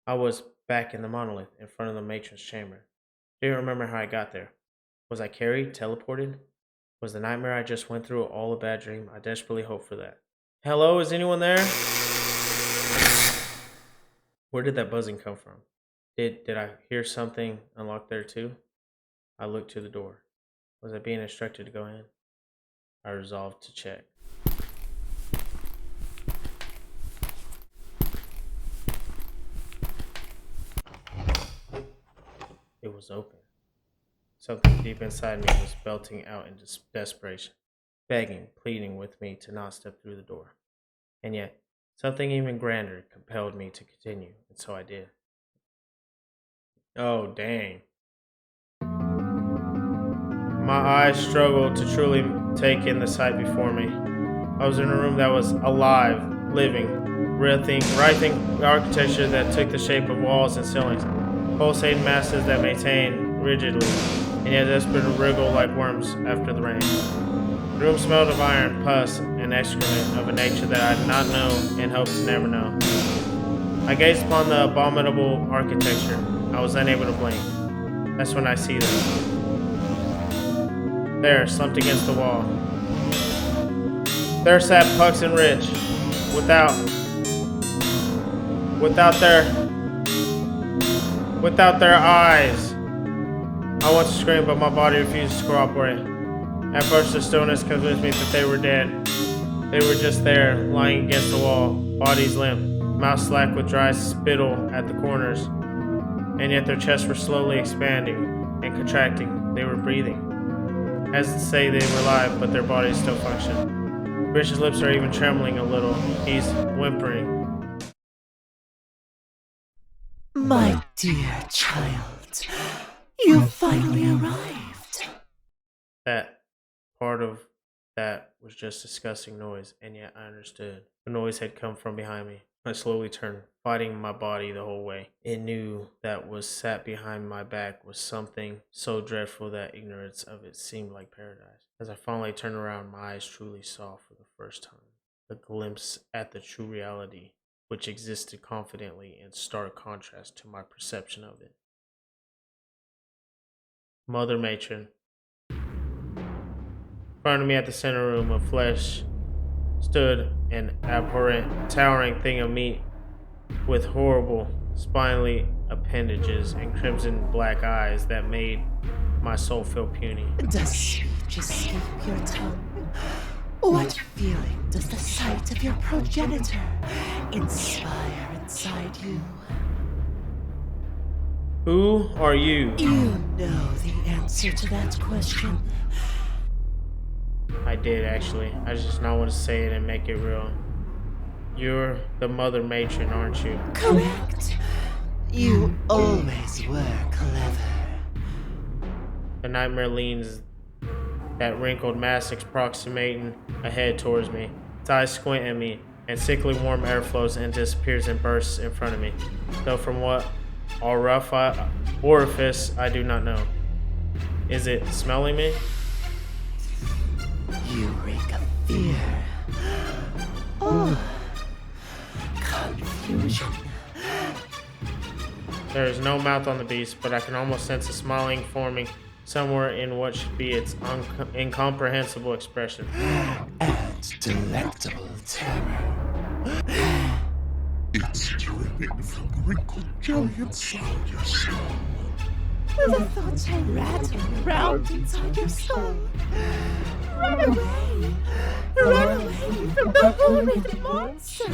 I was back in the monolith, in front of the matron's chamber. Didn't remember how I got there. Was I carried, teleported? Was the nightmare I just went through all a bad dream? I desperately hope for that. Hello, is anyone there? Where did that buzzing come from? Did I hear something unlocked there too? I looked to the door. Was I being instructed to go in? I resolved to check. It was open. Something deep inside me was belting out in desperation, begging, pleading with me to not step through the door. And yet, something even grander compelled me to continue, and so I did. Oh, dang. My eyes struggled to truly take in the sight before me. I was in a room that was alive, living, writhing architecture that took the shape of walls and ceilings, pulsating masses that maintained rigidly, and yet desperate to wriggle like worms after the rain. The room smelled of iron, pus, and excrement of a nature that I did not know and hoped to never know. I gazed upon the abominable architecture. I was unable to blink. That's when I see them. There, slumped against the wall. There sat Pucks and Rich, without their eyes. I want to scream, but my body refused to cooperate. At first, the stillness convinced me that they were dead. They were just there, lying against the wall, bodies limp, mouths slack with dry spittle at the corners, and yet their chests were slowly expanding and contracting. They were breathing. As to say they were alive, but their bodies still functioned. Rich's lips are even trembling a little. He's whimpering. My dear child, you finally arrived. That part of that was just disgusting noise, and yet I understood. The noise had come from behind me. I slowly turned, fighting my body the whole way. It knew that what sat behind my back was something so dreadful that ignorance of it seemed like paradise. As I finally turned around, my eyes truly saw for the first time a glimpse at the true reality, which existed confidently in stark contrast to my perception of it. Mother Matron. In front of me at the center room of flesh stood an abhorrent, towering thing of meat with horrible, spinely appendages and crimson black eyes that made my soul feel puny. Does speech escape your tongue? What feeling does the sight of your progenitor inspire inside you? Who are you? You know the answer to that question. I did, actually. I just not want to say it and make it real. You're the Mother Matron, aren't you? Correct. You always were clever. The nightmare leans, that wrinkled mass approximating ahead towards me. Its eyes squint at me, and sickly warm air flows and disappears in bursts in front of me. Though from what orifice, I do not know. Is it smelling me? You reek of fear. Confusion. There is no mouth on the beast, but I can almost sense a smiling forming somewhere in what should be its incomprehensible expression. And delectable terror. It's dripping from the wrinkled jelly inside your skull. The thoughts are rattling around inside your skull. Run away! Run away from the horrid monster!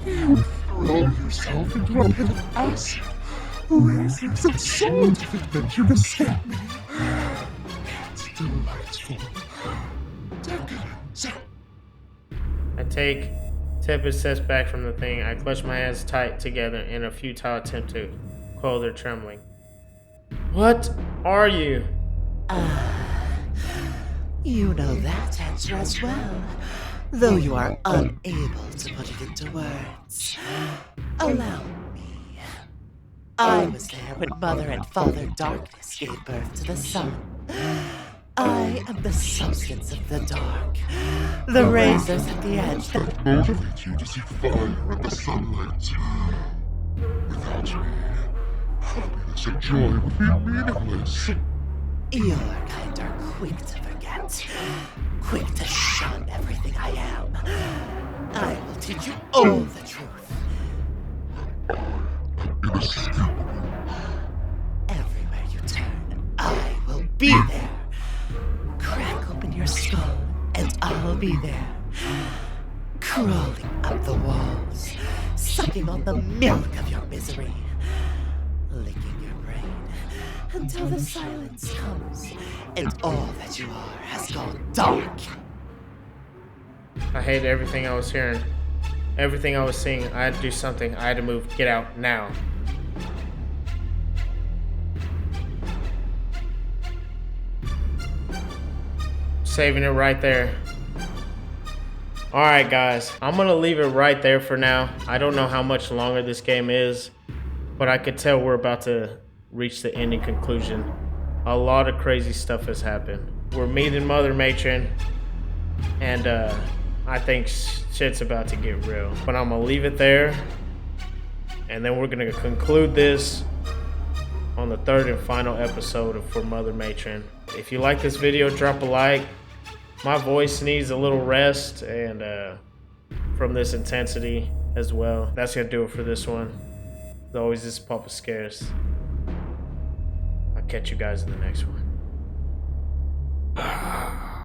You throw yourself into a pit of acid, raising some sort of adventure to escape me. It's delightful. Decadent. I take 10 steps back from the thing. I clutch my hands tight together in a futile attempt to quell their trembling. What are you? You know that answer as well, though you are unable to put it into words. Allow me. I was there when Mother and Father Darkness gave birth to the sun. I am the substance of the dark, the razors at the edge that Motivate you to seek fire in the sunlight. Without me, happiness and joy would be meaningless. Your kind are quick to forget, quick to shun everything I am. I will teach you all the truth. Everywhere you turn, I will be there. Crack open your skull, and I'll be there. Crawling up the walls, sucking on the milk of your misery. Licking your brain until the silence comes, and all that you are has gone dark. I hate everything I was hearing. Everything I was seeing. I had to do something. I had to move. Get out now. Saving it right there. Alright guys, I'm gonna leave it right there for now. I don't know how much longer this game is, but I could tell we're about to reach the ending conclusion. A lot of crazy stuff has happened. We're meeting Mother Matron, and I think shit's about to get real. But I'm gonna leave it there, and then we're gonna conclude this on the third and final episode of For Mother Matron. If you like this video, drop a like. My voice needs a little rest, and from this intensity as well. That's gonna do it for this one. As always, this is Papa Scares. I'll catch you guys in the next one.